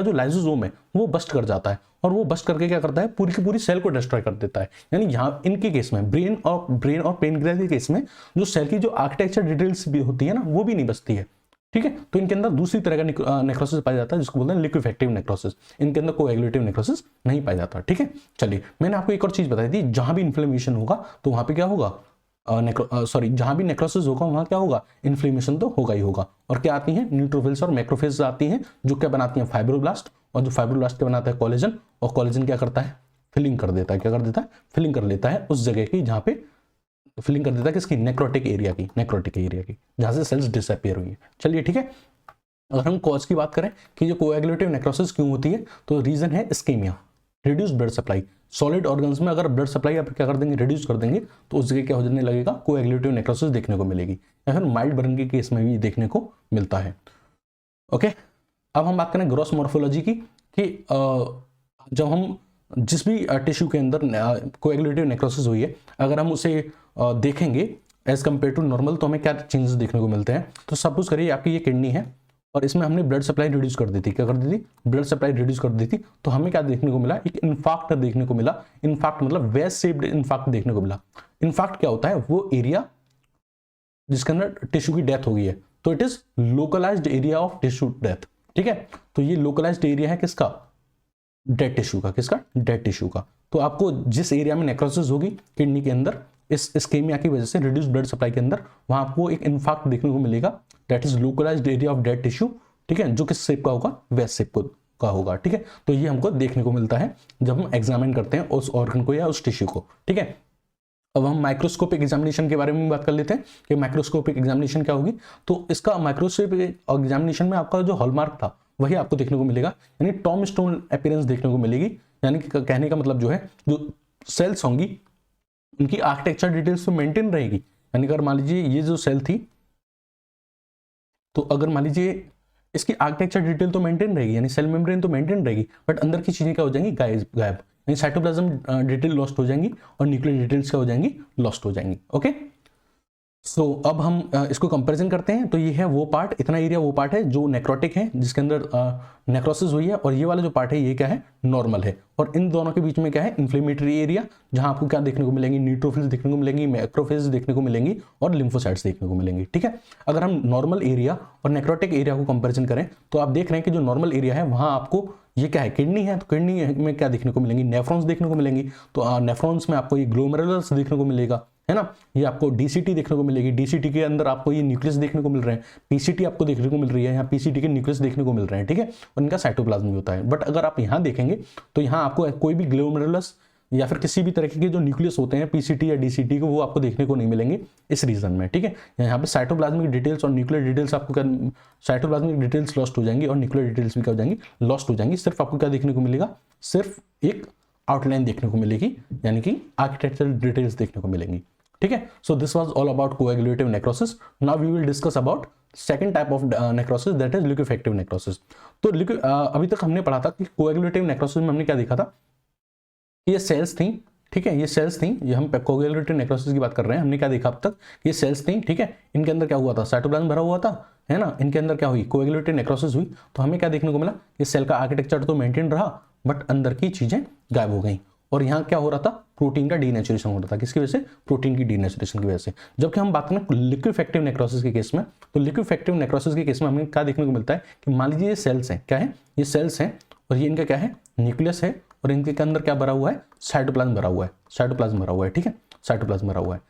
जो लाइसोसोम है वो बस्ट कर जाता है, और वो बस्ट करके क्या करता है, पूरी की पूरी सेल को डिस्ट्रॉय कर देता है। यानी यहाँ इनके केस में ब्रेन और पेनक्रियास के केस में जो सेल की जो आर्किटेक्चर डिटेल्स भी होती है ना, वो भी नहीं बचती है। ठीक है, तो इनके अंदर दूसरी तरह का नेक्रोसिस पाया जाता है जिसको बोलते हैं लिक्विफेक्टिव नेक्रोसिस। इनके अंदर कोएगुलेटिव नेक्रोसिस नहीं पाया जाता। ठीक है, चलिए, मैंने आपको एक और चीज बताई थी, जहां भी इन्फ्लेमेशन होगा तो वहां पे क्या होगा, जहां भी नेक्रोसिस होगा वहां क्या होगा, इन्फ्लेमेशन तो होगा ही होगा। और क्या आती हैं, न्यूट्रोफिल्स और मैक्रोफेज आती हैं, जो क्या बनाती हैं, फाइब्रोब्लास्ट। और जो फाइब्रोब्लास्ट क्या बनाता है, कोलेजन। और कोलेजन क्या करता है, फिलिंग कर देता है। क्या कर देता है, फिलिंग कर लेता है उस जगह की जहां पे फिलिंग कर देता है, किसकी, नेक्रोटिक एरिया की, जहां से सेल्स डिसअपियर हुई है। चलिए, ठीक है, अगर हम कॉज की बात करें कि जो कोएगुलेटिव नेक्रोसिस क्यों होती है, तो रीजन है ischaemia, reduce blood supply. Solid organs में अगर ब्लड सप्लाई आप क्या कर देंगे, रिड्यूस कर देंगे, तो उस जगह क्या हो जाने लगेगा, कोएगुलेटिव नेक्रोसिस देखने को मिलेगी। या फिर माइल्ड बर्न के केस में भी देखने को मिलता है। ओके, अब हम बात करें ग्रॉस मॉर्फोलॉजी की, कि जब हम जिस भी टिश्यू के अंदर कोएगुलेटिव नेक्रोसिस हुई है, अगर हम उसे देखेंगे एज कम्पेयर टू नॉर्मल, तो हमें क्या चेंजेस देखने को मिलते हैं। तो सपोज करिए आपकी ये किडनी है और इसमें हमने ब्लड सप्लाई रिड्यूस कर दी थी। क्या कर दी थी? ब्लड सप्लाई रिड्यूस कर दी थी। तो हमें क्या देखने को मिला? एक इन्फार्क्ट देखने को मिला। इन्फार्क्ट मतलब वेज शेप्ड इन्फार्क्ट देखने को मिला। इन्फार्क्ट क्या होता है? वो एरिया जिसके अंदर टिश्यू की डेथ हो गई है, तो it is localised area of tissue death. ठीक है, तो ये लोकलाइज्ड एरिया है किसका? डेड टिश्यू का। किसका? डेड टिश्यू का। तो आपको जिस एरिया में नेक्रोसिस होगी किडनी के अंदर, इस इस्केमिया की वजह से रिड्यूस ब्लड सप्लाई के अंदर, वहां आपको एक इन्फार्क्ट देखने को मिलेगा। That is localised area of dead tissue. ठीक है, जो किस शेप का होगा? वेस्ट शेप का होगा। ठीक है, तो ये हमको देखने को मिलता है जब हम एग्जामिन करते हैं उस ऑर्गन को या उस टिश्यू को। ठीक है, अब हम माइक्रोस्कोपिक एग्जामिनेशन के बारे में बात कर लेते हैं कि माइक्रोस्कोपिक एग्जामिनेशन क्या होगी। तो इसका माइक्रोस्कोपिक एग्जामिनेशन में आपका जो हॉलमार्क था वही आपको देखने को मिलेगा, यानी टॉम स्टोन अपीयरेंस देखने को मिलेगी। यानी कि कहने का मतलब जो है, जो सेल्स होंगी उनकी आर्किटेक्चर डिटेल्स तो मेंटेन रहेगी। यानी अगर मान लीजिए ये जो सेल थी, तो अगर मान लीजिए इसकी आर्किटेक्चर डिटेल तो मेंटेन रहेगी, यानी सेल मेम्ब्रेन तो मेंटेन रहेगी, बट अंदर की चीजें क्या हो जाएंगी? गायब। यानी साइटोप्लाज्म डिटेल लॉस्ट हो जाएंगी और न्यूक्लियर डिटेल्स क्या हो जाएंगी? लॉस्ट हो जाएंगी। ओके, सो अब हम इसको कंपैरिजन करते हैं। तो ये है वो पार्ट, इतना एरिया वो पार्ट है जो नेक्रोटिक है, जिसके अंदर नेक्रोसिस हुई है, और ये वाला जो पार्ट है ये क्या है? नॉर्मल है। और इन दोनों के बीच में क्या है? इन्फ्लेमेटरी एरिया, जहां आपको क्या देखने को मिलेंगी? न्यूट्रोफिल्स देखने को मिलेंगी, मैक्रोफेज देखने को मिलेंगी और लिम्फोसाइट्स देखने को मिलेंगी। ठीक है, अगर हम नॉर्मल एरिया और नेक्रोटिक एरिया को कंपेरिजन करें तो आप देख रहे हैं कि जो नॉर्मल एरिया है वहां आपको ये क्या है? किडनी है। तो किडनी में क्या देखने को मिलेंगी? नेफ्रॉन्स देखने को मिलेंगी। तो नेफ्रॉन्स में आपको ये ग्लोमेरुलस देखने को मिलेगा, है ना। ये आपको डीसीटी देखने को मिलेगी। डीसीटी के अंदर आपको ये न्यूक्लियस देखने को मिल रहे हैं। पीसीटी आपको देखने को मिल रही है, यहाँ पीसीटी के न्यूक्लियस देखने को मिल रहे हैं। ठीक है, और इनका साइटोप्लाज्म भी होता है। बट अगर आप यहाँ देखेंगे तो यहाँ आपको कोई भी ग्लोमेरुलस या फिर किसी भी तरह के जो न्यूक्लियस होते हैं पीसीटी या डीसीटी को, वो आपको देखने को नहीं मिलेंगे इस रीजन में। ठीक है, यहाँ पे साइटोप्लाज्मिक डिटेल्स और न्यूक्लियर डिटेल्स आपको क्या, साइटोप्लाज्मिक डिटेल्स लॉस्ट हो जाएंगी और न्यूक्लियर डिटेल्स भी क्या हो जाएंगी? लॉस्ट हो जाएंगी। सिर्फ आपको क्या देखने को मिलेगा? सिर्फ एक आउटलाइन देखने को मिलेगी, यानी कि आर्किटेक्चरल डिटेल्स देखने को मिलेंगी। ठीक है, so this was all about coagulative necrosis. Now we will discuss about second type of necrosis, that is liquefactive necrosis. तो अभी तक हमने पढ़ा था कि कोएगुलेटिव नेक्रोसिस में हमने क्या देखा था? ये सेल्स थी। ठीक है, ये सेल्स थी, ये हम कोएगुलेटिव नेक्रोसिस की बात कर रहे हैं। हमने क्या देखा अब तक? ये सेल्स थी। ठीक है, इनके अंदर क्या हुआ था? साइटोप्लाज्म भरा हुआ था, है ना। इनके अंदर क्या हुई? कोएगुलेटिव नेक्रोसिस हुई। तो हमें क्या देखने को मिला? ये सेल का आर्किटेक्चर तो मेंटेन रहा, बट अंदर की चीजें गायब हो गई। और यहाँ क्या हो रहा था? प्रोटीन का डीनेचुरेशन हो रहा था। किसकी वजह से? प्रोटीन की डीनेचुरेशन की वजह से। जबकि हम बात करें लिक्विफेक्टिव नेक्रोसिस के केस में, तो लिक्विफेक्टिव नेक्रोसिस के केस में हमें क्या देखने को मिलता है कि मान लीजिए ये सेल्स हैं। क्या है? ये सेल्स हैं और ये इनका क्या है? न्यूक्लियस है, और इनके अंदर क्या भरा हुआ है? साइटोप्लाज्म भरा हुआ है। साइटोप्लाज्म भरा हुआ है। ठीक है, साइटोप्लाज्म भरा हुआ है।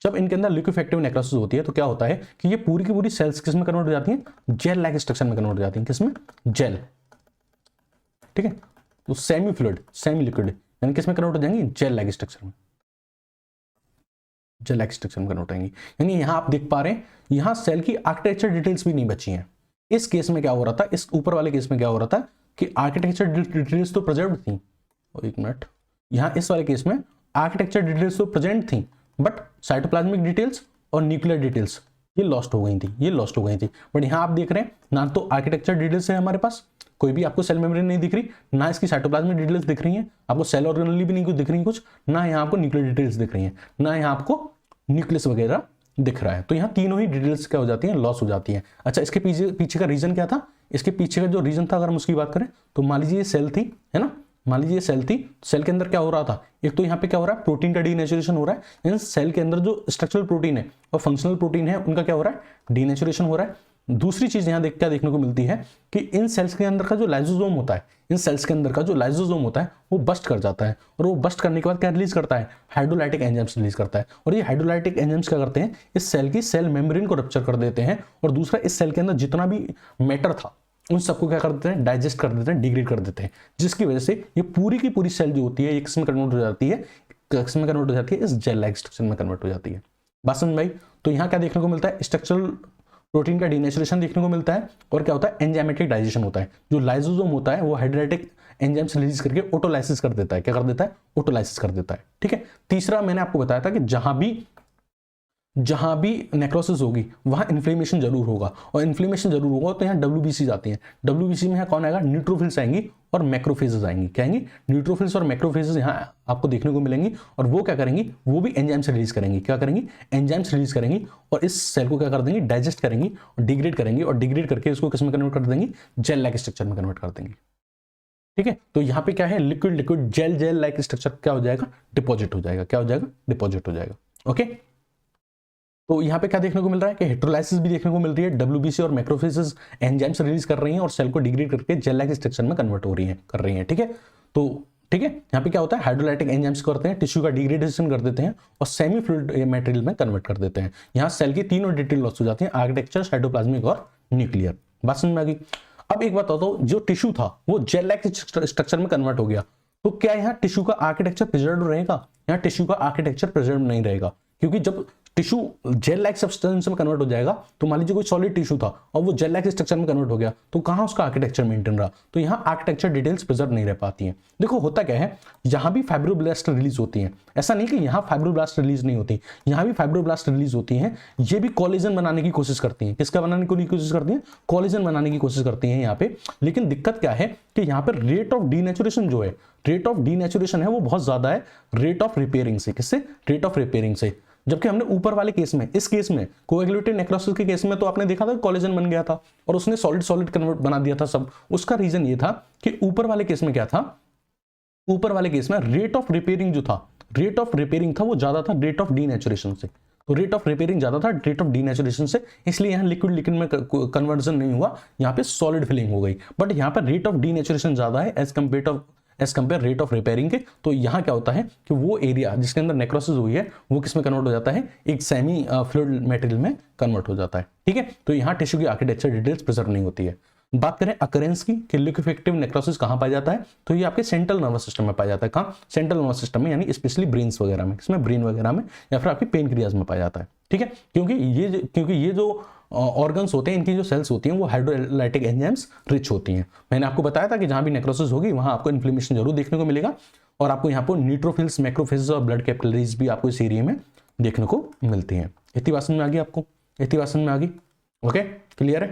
जब इनके अंदर लिक्विफेक्टिव नेक्रोसिस होती है तो क्या होता है कि ये पूरी की पूरी सेल्स किसमें कन्वर्ट हो जाती हैं? जेल लाइक स्ट्रक्चर में कन्वर्ट हो जाती हैं। किसमें? जेल। ठीक है, तो सेमी फ्लूइड, सेमी लिक्विड, यानी किसमें कन्वर्ट हो जाएंगी? जेल लाइक स्ट्रक्चर में। जेल लाइक स्ट्रक्चर में कन्वर्ट होंगी। यानी यहां आप देख पा रहे हैं, यहां सेल की आर्किटेक्चर डिटेल्स भी नहीं बची हैं। इस केस में क्या हो रहा था? इस ऊपर वाले केस में क्या हो रहा था कि आर्किटेक्चर डिटेल्स तो प्रेजेंट थी। और एक मिनट, यहां इस वाले केस में आर्किटेक्चर डिटेल्स तो प्रेजेंट थी, बट साइटोप्लाज्मिक डिटेल्स और न्यूक्लियर डिटेल्स ये लॉस्ट हो गई थी। ये लॉस्ट हो गई थी। बट यहां आप देख रहे हैं ना तो आर्किटेक्चर डिटेल्स है हमारे पास, कोई भी आपको सेल मेम्ब्रेन नहीं दिख रही, ना इसकी साइटोप्लाज्मिक डिटेल्स दिख रही हैं, आपको सेल ऑर्गेनेल भी नहीं कुछ दिख रही कुछ, ना यहाँ आपको न्यूक्लियर डिटेल्स दिख रही हैं, ना यहाँ आपको न्यूक्लियस वगैरह दिख रहा है। तो यहाँ तीनों ही डिटेल्स क्या हो जाती हैं? लॉस हो जाती हैं। अच्छा, इसके पीछे का रीजन क्या था? इसके पीछे का जो रीजन था, अगर हम उसकी बात करें तो मान लीजिए ये सेल थी, है ना। मान लीजिए सेल थी, सेल के अंदर क्या हो रहा था? एक तो यहाँ पे क्या हो रहा है? प्रोटीन का डीनेचुरेशन हो रहा है। यानी सेल के अंदर जो स्ट्रक्चरल प्रोटीन है और फंक्शनल प्रोटीन है, उनका क्या हो रहा है? डीनेचुरेशन हो रहा है। दूसरी चीज यहाँ क्या देखने को मिलती है कि इन सेल्स के अंदर का जो लाइसोसोम होता है, इन सेल्स के अंदर का जो लाइसोसोम होता है वो बस्ट कर जाता है, और वो बस्ट करने के बाद क्या रिलीज करता है? हाइड्रोलाइटिक एंजाइम्स रिलीज करता है। और ये हाइड्रोलाइटिक एंजाइम्स क्या करते हैं? इस सेल की सेल मेम्ब्रेन को रप्चर कर देते हैं, और दूसरा इस सेल के अंदर जितना भी मैटर था उन सबको क्या कर देते हैं? डाइजेस्ट कर देते हैं, डिग्रेड कर देते हैं, जिसकी वजह से ये पूरी की पूरी सेल जो होती है ये किसमें कन्वर्ट हो जाती है? किसमें कन्वर्ट हो जाती है? इस जेल लाइक स्ट्रक्चर में कन्वर्ट हो जाती है। बात समझ में आई? तो यहाँ क्या देखने को मिलता है? स्ट्रक्चरल प्रोटीन का डीनेचुरेशन देखने को मिलता है, और क्या होता है? एंजाइमेटिक डाइजेशन होता है। जो लाइसोसोम होता है वो हाइड्रोलाइटिक एंजाइम्स रिलीज करके ऑटोलाइसिस कर देता है। क्या कर देता है? ऑटोलाइसिस कर देता है। ठीक है, तीसरा मैंने आपको बताया था कि जहां भी जहां भी नेक्रोसिस होगी वहां इन्फ्लेमेशन जरूर होगा, और इन्फ्लेमेशन जरूर होगा तो यहाँ WBC आती हैं। WBC में यहाँ कौन आएगा, न्यूट्रोफिल्स आएंगी और मैक्रोफेजेस आएंगी। क्या आएंगी, न्यूट्रोफिल्स और मैक्रोफेजेस यहाँ आपको देखने को मिलेंगी, और वो क्या करेंगी, वो भी एंजाइम्स रिलीज करेंगी। क्या करेंगी, एंजाइम्स रिलीज करेंगी, और इस सेल को क्या कर देंगी, डाइजेस्ट करेंगी और डिग्रेड करेंगी, और डिग्रेड करके इसको किस में कन्वर्ट कर देंगी, जेल लाइक स्ट्रक्चर में कन्वर्ट कर देंगी। ठीक है, तो यहाँ पे क्या है, liquid liquid gel gel like structure क्या हो जाएगा, डिपॉजिट हो जाएगा। क्या हो जाएगा, डिपॉजिट हो जाएगा। ओके, तो यहाँ पे क्या देखने को मिल रहा है कि हेटेरोलाइसिस भी देखने को मिल रही है। WBC और मैक्रोफेजेस एंजाइम्स रिलीज कर रही हैं और सेल को डिग्रेड करके जेल लाइक स्ट्रक्चर में कन्वर्ट हो रही हैं, कर रही हैं। ठीक है, तो ठीक है, यहाँ पे क्या होता है, हाइड्रोलाइटिक एंजाइम्स करते हैं, टिश्यू का डिग्रेडेशन कर देते हैं और सेमी फ्लूइड मटेरियल में कन्वर्ट कर देते हैं। यहाँ सेल की तीनों डिटेल लॉस हो जाती है, आर्किटेक्चर, साइटोप्लाज्मिक और न्यूक्लियर। बात समझ में आ गई। अब एक बात बताओ, जो टिश्यू था वो जेल लाइक स्ट्रक्चर में कन्वर्ट हो गया, तो क्या यहाँ टिश्यू का आर्किटेक्चर प्रिजर्व रहेगा, यहाँ टिश्यू का आर्किटेक्चर प्रिजर्व नहीं रहेगा, क्योंकि जब टिश्यू जेल लाइक सब्सटेंस में कन्वर्ट हो जाएगा, तो मान लीजिए कोई सॉलिड टिश्यू था और वो जेल लाइक स्ट्रक्चर में कन्वर्ट हो गया, तो कहां उसका आर्किटेक्चर मेंटेन रहा, तो यहाँ आर्किटेक्चर डिटेल्स प्रिजर्व नहीं रह पाती हैं। देखो होता क्या है, यहाँ भी फाइब्रोब्लास्ट रिलीज होती हैं, ऐसा नहीं कि यहाँ फाइब्रोब्लास्ट रिलीज नहीं होती, यहाँ भी फाइब्रोब्लास्ट रिलीज होती हैं। ये भी कोलेजन बनाने की कोशिश करती हैं। किसका बनाने की कोशिश करती हैं, कोलेजन बनाने की कोशिश करती हैं यहाँ पे। लेकिन दिक्कत क्या है कि यहाँ पर रेट ऑफ डीनेचुरेशन जो है, रेट ऑफ डीनेचुरेशन है वो बहुत ज्यादा है रेट ऑफ रिपेयरिंग से। किससे, रेट ऑफ रिपेयरिंग से। जबकि हमने ऊपर वाले केस में, इस केस में कोएगुलेटिव नेक्रोसिस के केस में तो आपने देखा था कोलेजन बन गया था और उसने सॉलिड सॉलिड कन्वर्ट बना दिया था सब। उसका रीजन ये था कि ऊपर वाले केस में क्या था, ऊपर वाले केस में रेट ऑफ रिपेयरिंग जो था, रेट ऑफ रिपेयरिंग था वो ज्यादा था रेट ऑफ डीनेचुरेशन से। तो रेट ऑफ रिपेयरिंग ज्यादा था रेट ऑफ डीनेचुरेशन से, इसलिए यहाँ लिक्विड लिक्विड में कन्वर्जन नहीं हुआ, यहाँ पे सॉलिड फिलिंग हो गई। बट यहाँ पर रेट ऑफ डीनेचुरेशन ज्यादा है as compare rate of repairing के। तो यहाँ क्या होता है कि वो एरिया जिसके अंदर नेक्रोसिस हुई है वो किस में कन्वर्ट हो जाता है, एक सेमी फ्लूइड मटेरियल में कन्वर्ट हो जाता है। ठीक है, तो यहाँ टिश्यू की आर्किटेक्चर डिटेल्स प्रिजर्व नहीं होती है। बात करें अकरेंस की कि लिक्विफेक्टिव नेक्रोसिस कहाँ पाया जाता है, तो ये आपके सेंट्रल नर्वस सिस्टम में पाया जाता है। कहाँ, सेंट्रल नर्वस सिस्टम में, यानी स्पेशली ब्रेन्स वगैरह में, इसमें ब्रेन वगैरह में या फिर आपकी पेनक्रियाज में पाया जाता है। ठीक है, क्योंकि ये जो ऑर्गन्स होते हैं, इनकी जो सेल्स होती हैं वो हाइड्रोलाइटिक एंजाइम्स रिच होती हैं। मैंने आपको बताया था कि जहां भी नेक्रोसिस होगी वहां आपको इन्फ्लेमेशन जरूर देखने को मिलेगा, और आपको यहाँ पर न्यूट्रोफिल्स, मैक्रोफेजेस और ब्लड कैपिलरीज भी आपको इस एरिया में देखने को मिलती हैं। इतनी बात समझ में आ गई आपको, इतनी बात समझ में आ गई। ओके, क्लियर है।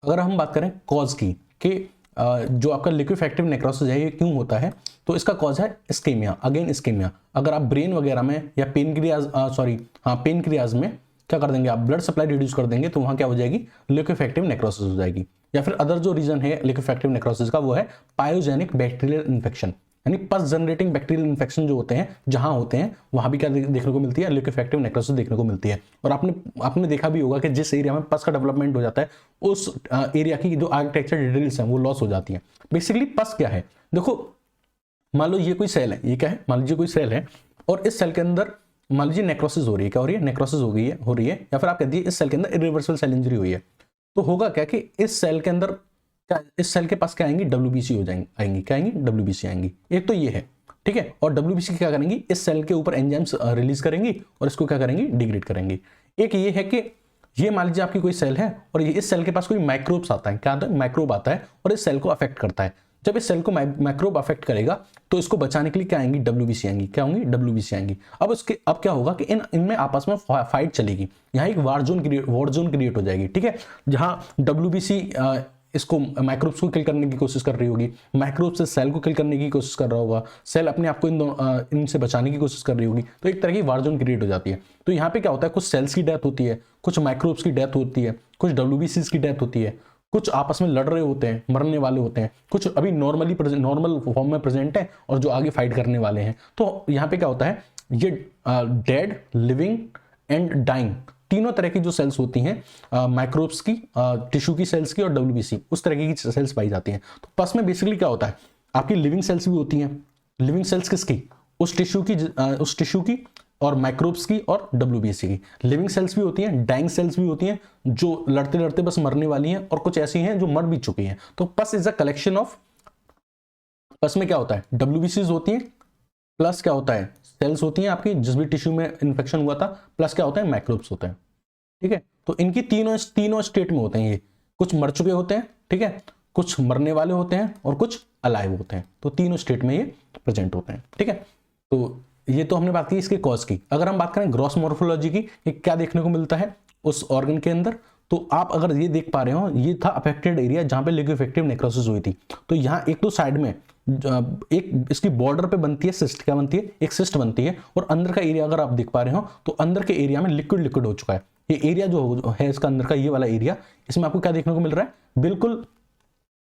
अगर हम बात करें कॉज की कि जो आपका लिक्विफेक्टिव नेक्रोसिस है ये क्यों होता है, तो इसका कॉज है इस्केमिया। अगेन इस्केमिया, अगर आप ब्रेन वगैरह में या पेनक्रियाज में क्या कर देंगे, आप ब्लड सप्लाई रिड्यूस कर देंगे, तो वहां क्या हो जाएगी, लिक्विफेक्टिव नेक्रोसिस हो जाएगी। या फिर अदर जो रीजन है लिक्विफेक्टिव नेक्रोसिस का वो है पायोजेनिक बैक्टीरियल इन्फेक्शन, यानी पस जनरेटिंग बैक्टीरियल इन्फेक्शन जो होते हैं, जहां होते हैं वहां भी क्या देखने को मिलती है, लिक्विफेक्टिव नेक्रोसिस देखने को मिलती है। और आपने देखा भी होगा कि जिस एरिया में पस का डेवलपमेंट हो जाता है उस एरिया की जो आर्किटेक्चर डिटेल्स हैं वो लॉस हो जाती है। बेसिकली पस क्या है, देखो मान लो ये कोई सेल है, ये क्या है, मान लीजिए कोई सेल है और इस सेल के अंदर मान लीजिए नेक्रोसिस हो रही है। क्या हो रही है, नेक्रोसिस हो रही है, या फिर आप कह दीजिए इस सेल के अंदर इरिवर्सिबल सेल इंजरी हुई है। तो होगा क्या कि इस सेल के अंदर इस सेल के पास क्या आएंगी, WBC आएंगी। क्या आएंगी, WBC आएंगी। एक तो ये है, ठीक है, और WBC क्या करेंगी, इस सेल के ऊपर एंजाइम्स रिलीज करेंगी और इसको क्या करेंगी, डिग्रेड करेंगी। एक ये है कि ये मान लीजिए आपकी कोई सेल है और ये इस सेल के पास कोई माइक्रोब्स आता है, क्या आता है, माइक्रोब आता है और इस सेल को अफेक्ट करता है। जब इस सेल को माइक्रोब अफेक्ट करेगा तो इसको बचाने के लिए क्या आएंगी, WBC आएंगी। क्या होंगी, WBC आएंगी। अब क्या होगा कि इनमें आपस में फाइट चलेगी, यहाँ एक वॉर जोन क्रिएट हो जाएगी। ठीक है, जहां WBC इसको माइक्रोब्स को किल करने की कोशिश कर रही होगी, माइक्रोब से सेल को किल करने की कोशिश कर रहा होगा, सेल अपने आप को इनसे बचाने की कोशिश कर रही होगी, तो एक तरह की वार जोन क्रिएट हो जाती है। तो यहाँ पे क्या होता है, कुछ सेल्स की डेथ होती है, कुछ माइक्रोब्स की डेथ होती है, कुछ WBCs की डेथ होती है, कुछ आपस में लड़ रहे होते हैं, मरने वाले होते हैं, कुछ अभी नॉर्मल फॉर्म में प्रेजेंट है और जो आगे फाइट करने वाले हैं। तो यहाँ पे क्या होता है, ये डेड, लिविंग एंड डाइंग तीनों तरह की जो सेल्स होती हैं, माइक्रोब्स की, टिश्यू की सेल्स की और WBC, उस तरह की सेल्स पाई जाती हैं। तो पस में बेसिकली क्या होता है, आपकी लिविंग सेल्स भी होती हैं। लिविंग सेल्स किसकी, उस टिश्यू की और माइक्रोब्स की और WBC की। लिविंग सेल्स भी होती हैं, डाइंग सेल्स भी होती हैं जो लड़ते लड़ते बस मरने वाली हैं, और कुछ ऐसी हैं जो मर भी चुकी हैं। तो पस इज अ कलेक्शन ऑफ, पस में क्या होता है, WBCs होती हैं, प्लस क्या होता है, सेल्स होती हैं आपकी जिस भी टिश्यू में इन्फेक्शन हुआ था, प्लस क्या होता है, माइक्रोब्स होते हैं। ठीक है, तो इनकी तीनों स्टेट में होते हैं। ये कुछ मर चुके होते हैं, ठीक है, कुछ मरने वाले होते हैं और कुछ अलाइव होते हैं। तो तीनों स्टेट में ये प्रेजेंट होते हैं। ठीक है, तो ये तो हमने बात की इसके कॉज की। अगर हम बात करें ग्रॉस मॉर्फोलॉजी की, ये क्या देखने को मिलता है उस ऑर्गन के अंदर, तो आप अगर ये देख पा रहे हो, ये था अफेक्टेड एरिया जहां पे लिक्विफेक्टिव नेक्रोसिस हुई थी। तो यहाँ एक तो साइड में एक इसकी बॉर्डर पे बनती है सिस्ट, क्या बनती है, एक सिस्ट बनती है, और अंदर का एरिया अगर आप देख पा रहे हो तो अंदर के एरिया में लिक्विड हो चुका है। ये एरिया जो है इसका अंदर का ये वाला एरिया, इसमें आपको क्या देखने को मिल रहा है, बिल्कुल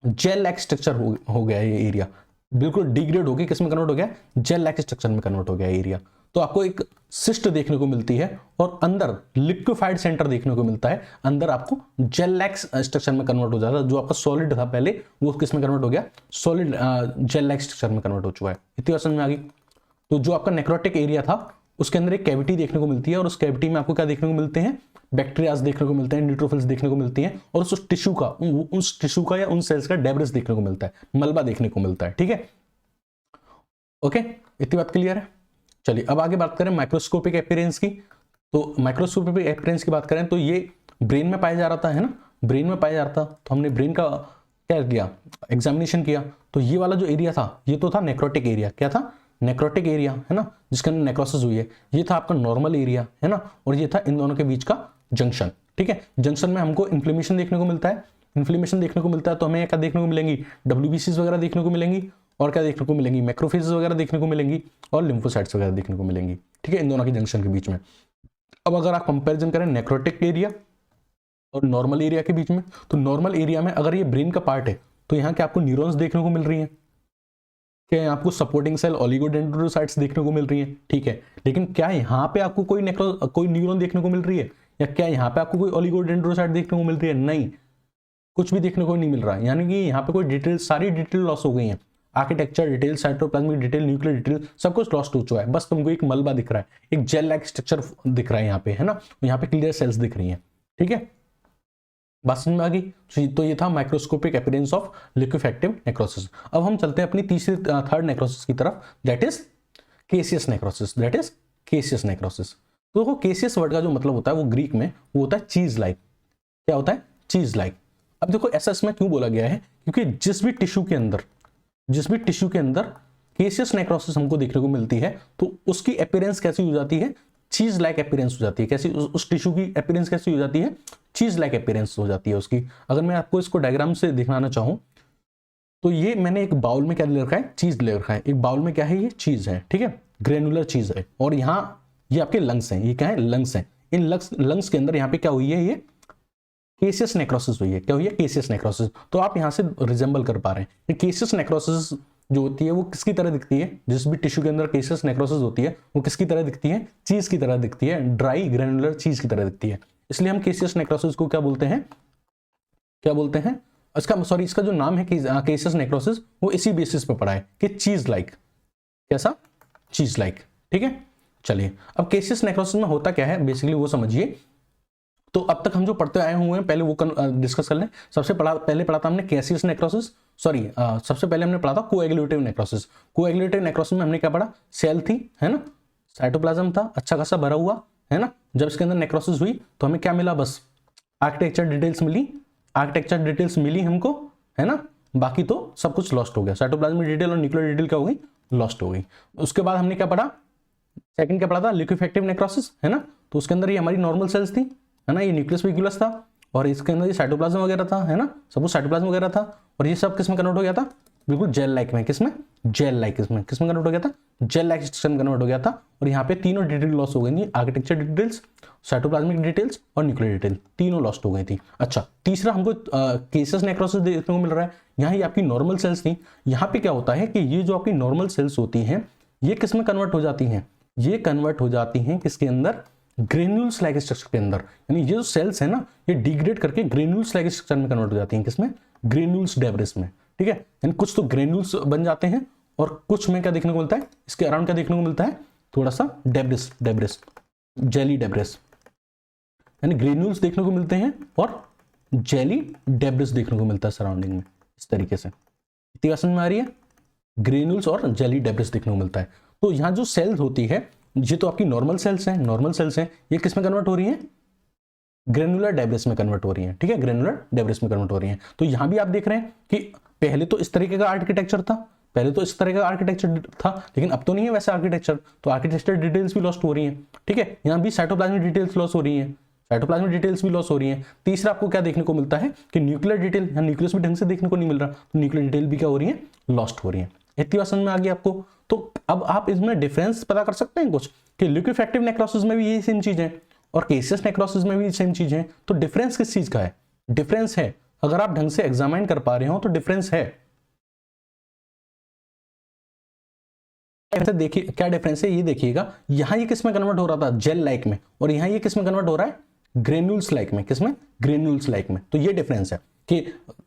जेल लाइक स्ट्रक्चर हो गया ये एरिया, बिल्कुल डिग्रेड हो गया, किसमें कन्वर्ट हो गया, जेल लाइक स्ट्रक्चर में कन्वर्ट हो गया एरिया। तो आपको एक सिस्ट देखने को मिलती है और अंदर लिक्विफाइड सेंटर देखने को मिलता है, अंदर आपको जेल लाइक स्ट्रक्चर में कन्वर्ट हो जाता है। जो आपका सॉलिड था पहले वो किस में कन्वर्ट हो गया, सॉलिड जेल लाइक स्ट्रक्चर में कन्वर्ट हो चुका है। इतनी बात समझ में आ गई। तो जो आपका नेक्रोटिक एरिया था उसके अंदर एक कैविटी देखने को मिलती है, और उस कैविटी में आपको क्या देखने को मिलते हैं, बैक्टीरियाज देखने को मिलते हैं, न्यूट्रोफिल्स देखने को मिलती हैं, और उस टिश्यू का या उन सेल्स का डेब्रिस देखने को मिलता है, मलबा देखने को मिलता है। ठीक है, ओके, इतनी बात क्लियर है। चलिए अब आगे बात करें माइक्रोस्कोपिक अपीयरेंस की। तो माइक्रोस्कोपिक अपीयरेंस की बात करें तो ये ब्रेन में पाया जा रहा था, है ना, ब्रेन में पाया जा रहा था। तो हमने ब्रेन का क्या किया, एग्जामिनेशन किया। तो ये वाला जो एरिया था ये तो था नेक्रोटिक एरिया, क्या था, नेक्रोटिक एरिया, है ना, जिसके अंदर नेक्रोसिस हुई है। ये था आपका नॉर्मल एरिया, है ना, और ये था इन दोनों के बीच का जंक्शन। ठीक है, जंक्शन में हमको इन्फ्लेमेशन देखने को मिलता है, इन्फ्लेमेशन देखने को मिलता है तो हमें क्या देखने को मिलेंगी, WBCs वगैरह देखने को मिलेंगी, और क्या देखने को मिलेंगी, मैक्रोफेजेस वगैरह देखने को मिलेंगी, और लिम्फोसाइट्स वगैरह देखने को मिलेंगी। ठीक है, इन दोनों के जंक्शन के बीच में। अब अगर आप कंपैरिजन करें नेक्रोटिक एरिया और नॉर्मल एरिया के बीच में, तो नॉर्मल एरिया में अगर ये ब्रेन का पार्ट है तो यहाँ के आपको न्यूरॉन्स देखने को मिल रही हैं, क्या आपको सपोर्टिंग सेल ओलिगोडेंड्रोसाइट्स देखने को मिल रही है। ठीक है, लेकिन क्या यहाँ पे आपको कोई न्यूरॉन देखने को मिल रही है, या क्या यहाँ पे आपको कोई ओलिगोडेंड्रोसाइट देखने को मिल रही है, नहीं, कुछ भी देखने को नहीं मिल रहा है। यानी कि यहाँ पे कोई डिटेल, सारी डिटेल लॉस हो गई है, architecture detail, cytoplasmic detail, nuclear detail, सब कुछ लॉस्ट हो चुका है। बस तुमको एक मलबा दिख रहा है, एक जेल लाइक स्ट्रक्चर दिख रहा है यहाँ पे, है ना, यहाँ पे क्लियर सेल्स दिख रही हैं। ठीक है, बात समझ में आ गई। तो ये था माइक्रोस्कोपिक अपीयरेंस ऑफ लिक्विफेक्टिव नेक्रोसिस। अब हम चलते हैं अपनी तीसरी थर्ड नेक्रोसिस की तरफ, that is caseous necrosis, that is caseous necrosis. तो देखो केसियस वर्ड का जो मतलब होता है वो ग्रीक में वो होता है चीज लाइक। क्या होता है, चीज लाइक। अब देखो ऐसा इसमें क्यों बोला गया है, क्योंकि जिस भी टिश्यू के अंदर केसियस नेक्रोसिस हमको देखने को मिलती है तो उसकी अपीयरेंस कैसी हो जाती है, चीज लाइक अपीयरेंस हो जाती है। कैसी, उस टिश्यू की अपीयरेंस कैसी हो जाती है, चीज लाइक अपीयरेंस हो जाती है उसकी। अगर मैं आपको इसको डायग्राम से दिखाना चाहूं तो ये मैंने एक बाउल में क्या ले रखा है, चीज ले रखा है। एक बाउल में क्या है, ये चीज है, ठीक है, ग्रेनुलर चीज है, और यहाँ ये आपके लंग्स हैं, ये क्या है, लंग्स हैं। इन लंग्स के अंदर यहाँ पे क्या हुई है, ये केसियस नेक्रोसिस हुई है। क्या हुई है, केसियस नेक्रोसिस। तो आप यहाँ से रिजेंबल कर पा रहे हैं। केसियस नेक्रोसिस जो होती है वो किसकी तरह दिखती है, जिस भी टिश्यू के अंदर केसियस नेक्रोसिस होती है वो किसकी तरह दिखती है, चीज की तरह दिखती है, ड्राई ग्रेनुलर चीज की तरह दिखती है। इसलिए हम केसियस नेक्रोसिस को क्या बोलते हैं, इसका जो नाम है केसियस नेक्रोसिस वो इसी बेसिस पे पड़ा है कि चीज लाइक, कैसा, चीज लाइक। ठीक है, चलिए अब केसियस नेक्रोसिस में होता क्या है बेसिकली वो समझिए। तो अब तक हम जो पढ़ते आए हुए हैं पहले वो डिस्कस कर लें। पहले पढ़ा था हमने केसियस नेक्रोसिस, सबसे पहले हमने पढ़ा था कोएगुलेटिव नेक्रोसिस। कोएगुलेटिव नेक्रोसिस में हमने क्या पढ़ा, सेल थी, है ना, साइटोप्लाज्म था अच्छा खासा भरा हुआ, है ना। जब इसके अंदर नेक्रोसिस हुई तो हमें क्या मिला, बस आर्किटेक्चर डिटेल्स मिली हमको, है ना, बाकी तो सब कुछ लॉस्ट हो गया। साइटोप्लाज्मिक डिटेल और न्यूक्लियर डिटेल क्या हो गई, लॉस्ट हो गई। उसके बाद हमने क्या पढ़ा, सेकंड क्या पढ़ा था, लिक्विफेक्टिव नेक्रोसिस, है ना। तो उसके अंदर ये हमारी नॉर्मल सेल्स थी, है ना, ये न्यूक्लियस स्पिकुलस था, और इसके अंदर ये साइटोप्लाज्म वगैरह था, है ना, सब कुछ साइटोप्लाज्म वगैरह था, और ये सब किसमें कन्वर्ट हो गया था, बिल्कुल जेल लाइक में, किसमें, जेल लाइक, किसमें कन्वर्ट हो गया था, जेल लाइक स्ट्रक्चर में कन्वर्ट हो गया था। और यहाँ पे तीनों डिटेल लॉस हो गई थी, आर्किटेक्चर डिटेल्स, साइटोप्लाज्मिक डिटेल्स और न्यूक्लियर डिटेल, तीनों लॉस्ट हो गई थी। अच्छा, तीसरा हमको केसियस नेक्रोसिस देखने को मिल रहा है। यहाँ ये आपकी नॉर्मल सेल्स थी। यहाँ पे क्या होता है कि ये जो आपकी नॉर्मल सेल्स होती हैं ये किसमें कन्वर्ट हो जाती हैं, ये कन्वर्ट हो जाती हैं किसके अंदर, ग्रेन्यूल्स लाइक स्ट्रक्चर के अंदर। यानी ये जो सेल्स है ना ये डिग्रेड करके ग्रेन्यूल्स लाइक स्ट्रक्चर में कन्वर्ट हो जाती हैं, किसमें, ग्रेन्यूल्स डेब्रिस में। ठीक है, यानी कुछ तो ग्रेन्यूल्स बन जाते हैं और कुछ में क्या देखने को मिलता है, इसके अराउंड क्या देखने को मिलता है, थोड़ा सा डेब्रिस, जेली डेब्रिस, यानी ग्रेन्यूल्स देखने को मिलते हैं और जेली डेब्रिस देखने को मिलता है सराउंडिंग में, इस तरीके से। इतनी बात समझ में आ रही है, ग्रेन्यूल्स और जेली डेब्रिस देखने को मिलता है। तो यहाँ जो सेल्स होती है ये तो आपकी नॉर्मल सेल्स हैं, ये किस में कन्वर्ट हो रही हैं, ग्रेनुलर डेब्रिस में कन्वर्ट हो रही हैं। ठीक है, ग्रेनुलर डेब्रिस में कन्वर्ट हो रही हैं। तो यहां भी आप देख रहे हैं कि पहले तो इस तरीके का आर्किटेक्चर था, पहले तो इस तरह का आर्किटेक्चर था, लेकिन अब तो नहीं है वैसे आर्किटेक्चर, तो आर्किटेक्चर डिटेल्स भी लॉस्ट हो रही हैं, ठीक है। यहाँ भी साइटोप्लाज्मिक डिटेल्स लॉस हो रही हैं, साइटोप्लाज्मिक डिटेल्स भी लॉस हो रही हैं। तीसरा आपको क्या देखने को मिलता है कि न्यूक्लियर डिटेल, यहाँ न्यूक्लियस भी ढंग से देखने को नहीं मिल रहा, तो न्यूक्लियर डिटेल भी क्या हो रही है, लॉस्ट हो रही है। इतनी बात समझ में आ गई आपको। तो अब आप इसमें डिफरेंस पता कर सकते हैं कुछ कि लिक्विफैक्टिव नेक्रोसिस में भी यही सेम चीज है और केसियस नेक्रोसिस में भी सेम चीज है। तो डिफरेंस किस चीज का है, डिफरेंस है, अगर आप ढंग से एग्जामाइन कर पा रहे हो तो डिफरेंस है। ऐसे देखिए क्या डिफरेंस है, ये देखिएगा, यहां ये किस में कन्वर्ट हो रहा था, जेल लाइक में, और यहां ये किस में कन्वर्ट हो रहा है, ग्रेन्यूल्स लाइक में। किसमें, ग्रेन्यूल्स लाइक में। तो ये डिफरेंस है कि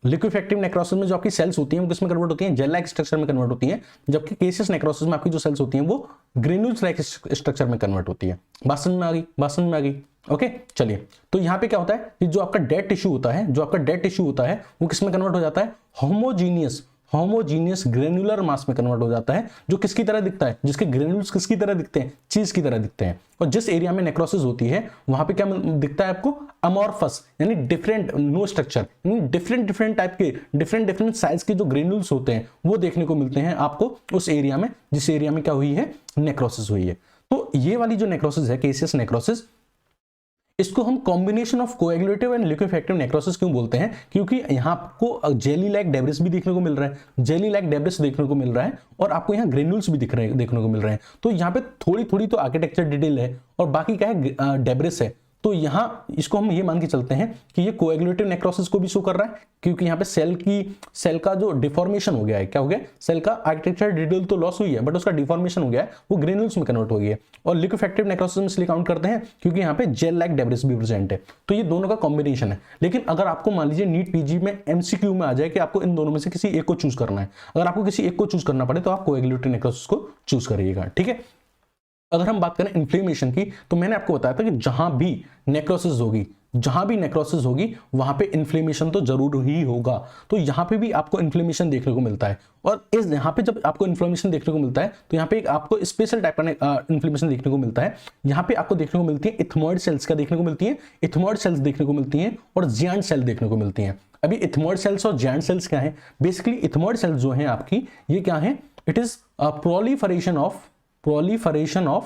लिक्विफैक्टिव नेक्रोसिस में जो आपकी सेल्स होती हैं वो किसमें कन्वर्ट होती हैं, जेल लाइक स्ट्रक्चर में कन्वर्ट होती हैं, जबकि केसियस नेक्रोसिस में आपकी जो सेल्स होती हैं वो ग्रेन्यूल्स लाइक स्ट्रक्चर में कन्वर्ट होती है। बात समझ में आ गई, बात समझ में आ गई। ओके चलिए, तो यहाँ पे क्या होता है कि जो आपका डेड टिश्यू होता है, जो आपका डेड टिश्यू होता है वो किसमें कन्वर्ट हो जाता है, होमोजीनियस ग्रेनुलर मास में कन्वर्ट हो जाता है, जो किसकी तरह दिखता है, जिसके ग्रेन्यूल्स किसकी तरह दिखते हैं, चीज की तरह दिखते हैं। और जिस एरिया में नेक्रोसिस होती है वहां पे क्या दिखता है आपको, अमॉर्फस, यानी डिफरेंट, नो स्ट्रक्चर, यानी डिफरेंट टाइप के, डिफरेंट साइज के जो ग्रेन्यूल्स होते हैं वो देखने को मिलते हैं आपको उस एरिया में जिस एरिया में क्या हुई है, नेक्रोसिस हुई है। तो ये वाली जो नेक्रोसिस है, केसियस नेक्रोसिस, इसको हम combination of coagulative and liquefactive necrosis क्यों बोलते हैं, क्योंकि यहाँ आपको जेली लाइक डेब्रिस भी देखने को मिल रहा है, जेली लाइक डेब्रिस देखने को मिल रहा है, और आपको यहाँ ग्रेन्यूल्स भी देखने को मिल रहे हैं। तो यहाँ पे थोड़ी तो आर्किटेक्चर डिटेल है और बाकी क्या है, डेब्रिस है। तो यहाँ इसको हम ये मान के चलते हैं कि ये कोएगुलेटिव नेक्रोसिस को भी शो कर रहा है, क्योंकि यहाँ पे सेल का जो डिफॉर्मेशन हो गया है, क्या हो गया, सेल का आर्किटेक्चर डिटेल तो लॉस हुई है बट उसका डिफॉर्मेशन हो गया है, वो ग्रेन्यूल्स में कन्वर्ट हो गया है। और लिक्विफैक्टिव नेक्रोसिस में इसलिए काउंट करते हैं क्योंकि यहाँ पे जेल लाइक डेब्रिस भी प्रेजेंट है। तो ये दोनों का कॉम्बिनेशन है। लेकिन अगर आपको मान लीजिए नीट पीजी में एमसीक्यू में आ जाए कि आपको इन दोनों में से किसी एक को चूज करना है, अगर आपको किसी एक को चूज करना पड़े तो आप कोएगुलेटिव नेक्रोसिस को चूज करिएगा, ठीक है। अगर हम बात करें इन्फ्लेमेशन की, तो मैंने आपको बताया था कि जहां भी नेक्रोसिस होगी वहां पे इन्फ्लेमेशन तो जरूर ही होगा। तो यहां पे भी आपको इन्फ्लेमेशन देखने को मिलता है, और इस यहां पे जब आपको इन्फ्लेमेशन देखने को मिलता है तो यहां पे एक आपको स्पेशल टाइप का इन्फ्लेमेशन देखने को मिलता है। यहां पे आपको देखने को मिलती है इथमॉइड सेल्स, क्या देखने को मिलती है, इथमॉइड सेल्स देखने को मिलती हैं, और जियांट सेल देखने को मिलती हैं। अभी इथमॉइड सेल्स और जियांट सेल्स क्या है, बेसिकली इथमॉइड सेल्स जो है आपकी, ये क्या है, it is proliferation of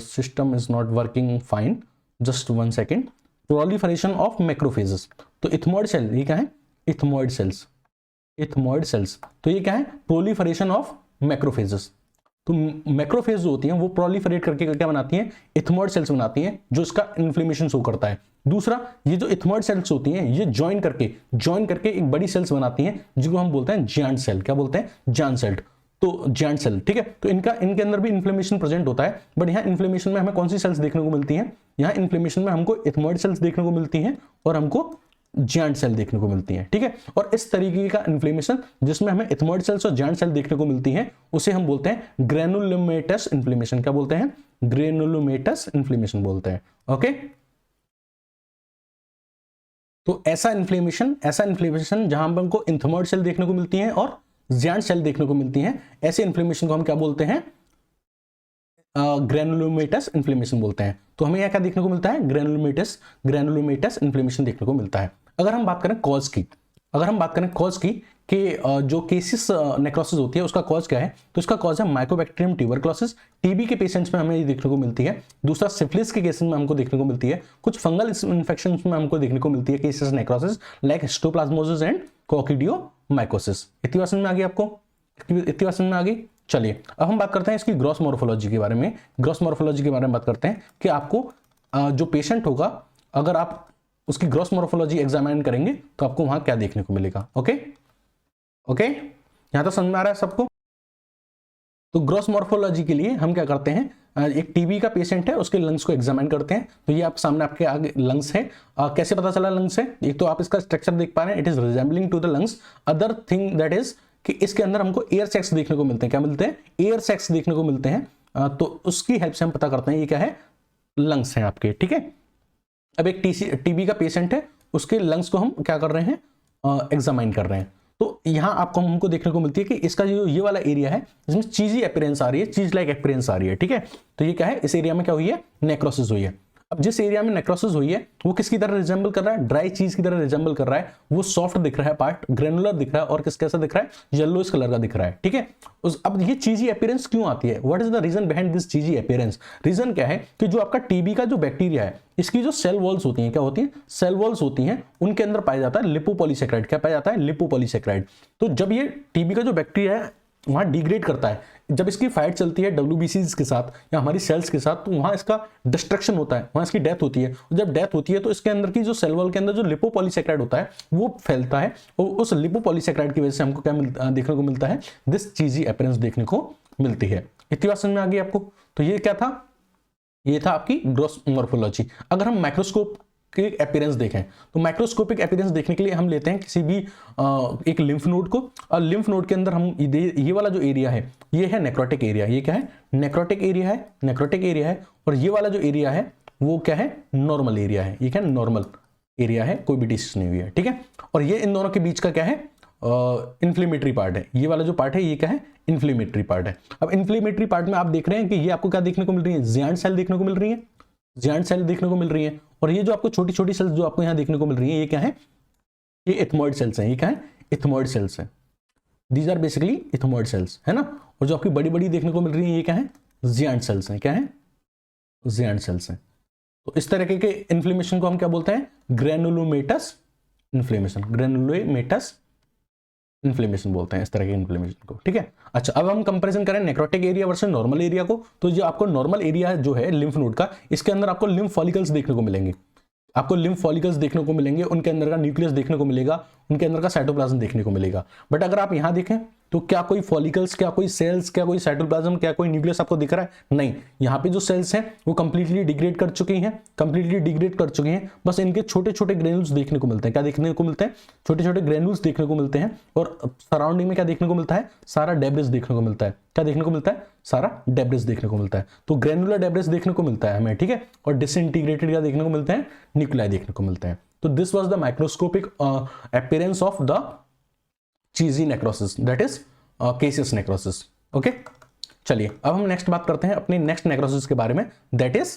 system is not working fine, just 1 second, proliferation of macrophages। तो इथमॉइड सेल ये क्या है, इथमॉइड सेल्स, तो ये क्या है, proliferation of macrophages। तो मैक्रोफेज जो होती हैं वो प्रोलिफरेट करके क्या बनाती हैं, इथमॉइड सेल्स बनाती हैं, जो इसका इन्फ्लेमेशन शो करता है। दूसरा, ये जो इथमॉइड सेल्स होती हैं ये ज्वाइन करके एक बड़ी सेल्स बनाती हैं जिनको हम बोलते हैं जियांट सेल। क्या बोलते हैं, जियांट सेल। तो जियांट सेल, ठीक है। तो इनके अंदर भी इन्फ्लेमेशन प्रेजेंट होता है, बट यहाँ इन्फ्लेमेशन में हमें कौन सी सेल्स देखने को मिलती हैं, यहाँ इन्फ्लेमेशन में हमको इथमॉइड सेल्स देखने को मिलती हैं और हमको जियांट सेल देखने को मिलती है, ठीक है। और इस तरीके का इन्फ्लेमेशन जिसमें हमें इथमॉइड सेल्स और जियांट सेल देखने को मिलती है उसे हम बोलते हैं ग्रेनुलोमेटस इन्फ्लेमेशन। क्या बोलते हैं, ग्रेनुलोमेटस इन्फ्लेमेशन बोलते हैं। ओके, तो ऐसा इन्फ्लेमेशन जहां पर हमको इथमॉइड सेल देखने को मिलती है और जियांट सेल देखने को मिलती हैं, ऐसे इन्फ्लेमेशन को हम क्या बोलते हैं, ग्रेनुलोमेटस इन्फ्लेमेशन बोलते हैं। तो हमें यहाँ क्या देखने को मिलता है, ग्रेनुलोमेटस इन्फ्लेमेशन देखने को मिलता है। अगर हम बात करें कॉज की कि जो केसिस नेक्रोसिस होती है उसका कॉज क्या है, तो इसका कॉज है माइकोबैक्टीरियम ट्यूबरक्लोसिस। टीबी के पेशेंट्स में हमें ये देखने को मिलती है। दूसरा, सिफिलिस के केसेस में हमको देखने को मिलती है। कुछ फंगल इन्फेक्शंस में हमको देखने को मिलती है caseous necrosis, like histoplasmosis and coccidioidomycosis. इतनी बात समझ में आ गई आपको, इतनी बात समझ में आ गई। चलिए अब हम बात करते हैं इसकी ग्रॉस मॉर्फोलॉजी के बारे में। बात करते हैं कि आपको जो पेशेंट होगा, अगर आप उसकी ग्रॉस मॉर्फोलॉजी एग्जामिन करेंगे तो आपको वहां क्या देखने को मिलेगा। ओके, यहां तो समझ में आ रहा है सबको। तो ग्रॉस मॉर्फोलॉजी के लिए हम क्या करते हैं, एक टीबी का पेशेंट है, उसके लंग्स को एग्जामिन करते हैं। तो ये आप सामने आपके आगे लंग्स है। कैसे पता चला लंग्स है, एक तो आप इसका स्ट्रक्चर देख पा रहे हैं, it is resembling to the lungs. Other thing that is कि इसके अंदर हमको एयर सैक्स देखने को मिलते हैं। क्या मिलते हैं, एयर सैक्स देखने को मिलते हैं। तो उसकी हेल्प से हम पता करते हैं ये क्या है, लंग्स हैं आपके, ठीक है। अब एक टीबी का पेशेंट है, उसके लंग्स को हम क्या कर रहे हैं, एग्जामाइन कर रहे हैं। तो यहाँ आपको हमको देखने को मिलती है कि इसका जो ये वाला एरिया है इसमें चीजी अपीयरेंस आ रही है, चीज लाइक अपीयरेंस आ रही है, ठीक है। तो ये क्या है, इस एरिया में क्या हुई है, नेक्रोसिस हुई है। अब जिस एरिया में नेक्रोसिस हुई है वो किसकी तरह रिजेंबल कर रहा है, ड्राई चीज की तरह रिजेंबल कर रहा है, वो सॉफ्ट दिख रहा है पार्ट, ग्रेनुलर दिख रहा है और किस कैसा दिख रहा है, येलोइश कलर का दिख रहा है, ठीक है। अब ये चीजी अपीयरेंस क्यों आती है, what is the reason behind this cheesy appearance. Reason क्या है कि जो आपका टीबी का जो बैक्टीरिया है इसकी जो सेल वॉल्स होती हैं, क्या होती हैं, सेल वॉल्स होती हैं, उनके अंदर पाया जाता है लिपोपॉलीसेकेराइड। क्या पाया जाता है, लिपोपॉलीसेकेराइड। तो जब ये टीबी का जो बैक्टीरिया है वहां डिग्रेड करता है, जब इसकी फाइट चलती है WBCs के साथ या हमारी सेल्स के साथ, तो वहां इसका डिस्ट्रक्शन होता है, वहां इसकी डेथ होती है। और जब डेथ होती है तो इसके अंदर की जो सेल वॉल के अंदर जो लिपोपॉलीसेकेराइड होता है वो फैलता है, और उस लिपोपॉलीसेकेराइड की वजह से हमको क्या देखने को मिलता है, दिस चीजी अपीयरेंस देखने को मिलती है। इतनी बात समझ में आ गई आपको। तो ये क्या था, ये था आपकी ग्रॉस मॉर्फोलॉजी। अगर हम माइक्रोस्कोप के अपीयरेंस देखें तो माइक्रोस्कोपिक अपीयरेंस देखने के लिए हम लेते हैं किसी भी एक लिम्फ नोड को, और लिम्फ नोड के अंदर हम ये वाला जो एरिया है ये है नेक्रोटिक एरिया। ये क्या है, नेक्रोटिक एरिया है, नेक्रोटिक एरिया है। और ये वाला जो एरिया है वो क्या है, नॉर्मल एरिया है। ये क्या है, नॉर्मल एरिया है, कोई भी डिसीज नहीं हुई है, ठीक है। और ये इन दोनों के बीच का क्या है, इन्फ्लेमेटरी पार्ट है। ये वाला जो पार्ट है ये क्या है, इन्फ्लेमेटरी पार्ट है। अब इन्फ्लेमेटरी पार्ट में आप देख रहे हैं कि ये आपको क्या देखने को मिल रही है, ज़ियान सेल देखने को मिल रही है, ज़ियान सेल देखने को मिल रही है। और ये जो आपको छोटी छोटी सेल्स जो आपको यहाँ देखने को मिल रही है ये क्या है, ये इथमॉइड सेल्स हैं। ये क्या है, इथमॉइड सेल्स हैं। These are basically ethmoid cells, है ना। और जो आपकी बड़ी बड़ी देखने को मिल रही है ये क्या है, ज़ियान सेल्स हैं। क्या है, ज़ियान सेल्स हैं। तो इस तरह के इन्फ्लेमेशन को हम क्या बोलते हैं, ग्रेनुलोमेटस इन्फ्लेमेशन, ग्रेनुलोमेटस इन्फ्लेमेशन बोलते हैं इस तरह के इन्फ्लेमेशन को, ठीक है। अच्छा, अब हम कंपैरिजन करें necrotic area versus normal area को। तो जो आपको नॉर्मल एरिया जो है लिम्फ नोड का, इसके अंदर आपको लिम्फ फॉलिकल्स देखने को मिलेंगे, आपको लिम्फ फॉलिकल्स देखने को मिलेंगे, उनके अंदर का न्यूक्लियस देखने को मिलेगा, उनके अंदर का साइटोप्लाज्म देखने को मिलेगा। बट अगर आप यहां देखें तो क्या कोई फॉलिकल्स, क्या कोई सेल्स, क्या कोई साइटोप्लाज्म, क्या कोई न्यूक्लियस आपको दिख रहा है, नहीं। यहाँ पे जो सेल्स हैं वो कंप्लीटली डिग्रेड कर चुकी हैं, कंप्लीटली डिग्रेड कर चुकी हैं। बस इनके छोटे छोटे ग्रेन्यूल्स देखने को मिलते हैं। क्या देखने को मिलते हैं, छोटे छोटे ग्रेन्यूल्स देखने को मिलते हैं। और सराउंडिंग में क्या देखने को मिलता है, सारा डेब्रिस देखने को मिलता है। क्या देखने को मिलता है, सारा डेब्रिस देखने को मिलता है। तो ग्रेनुलर डेब्रिस देखने को मिलता है हमें, ठीक है। और डिसइंटीग्रेटेड क्या देखने को मिलते हैं, न्यूक्लियाई देखने को मिलते हैं। तो this was the microscopic appearance of the cheesy necrosis, that is caseous necrosis. Okay, चलिए अब हम नेक्स्ट बात करते हैं अपनी नेक्स्ट नेक्रोसिस के बारे में, that is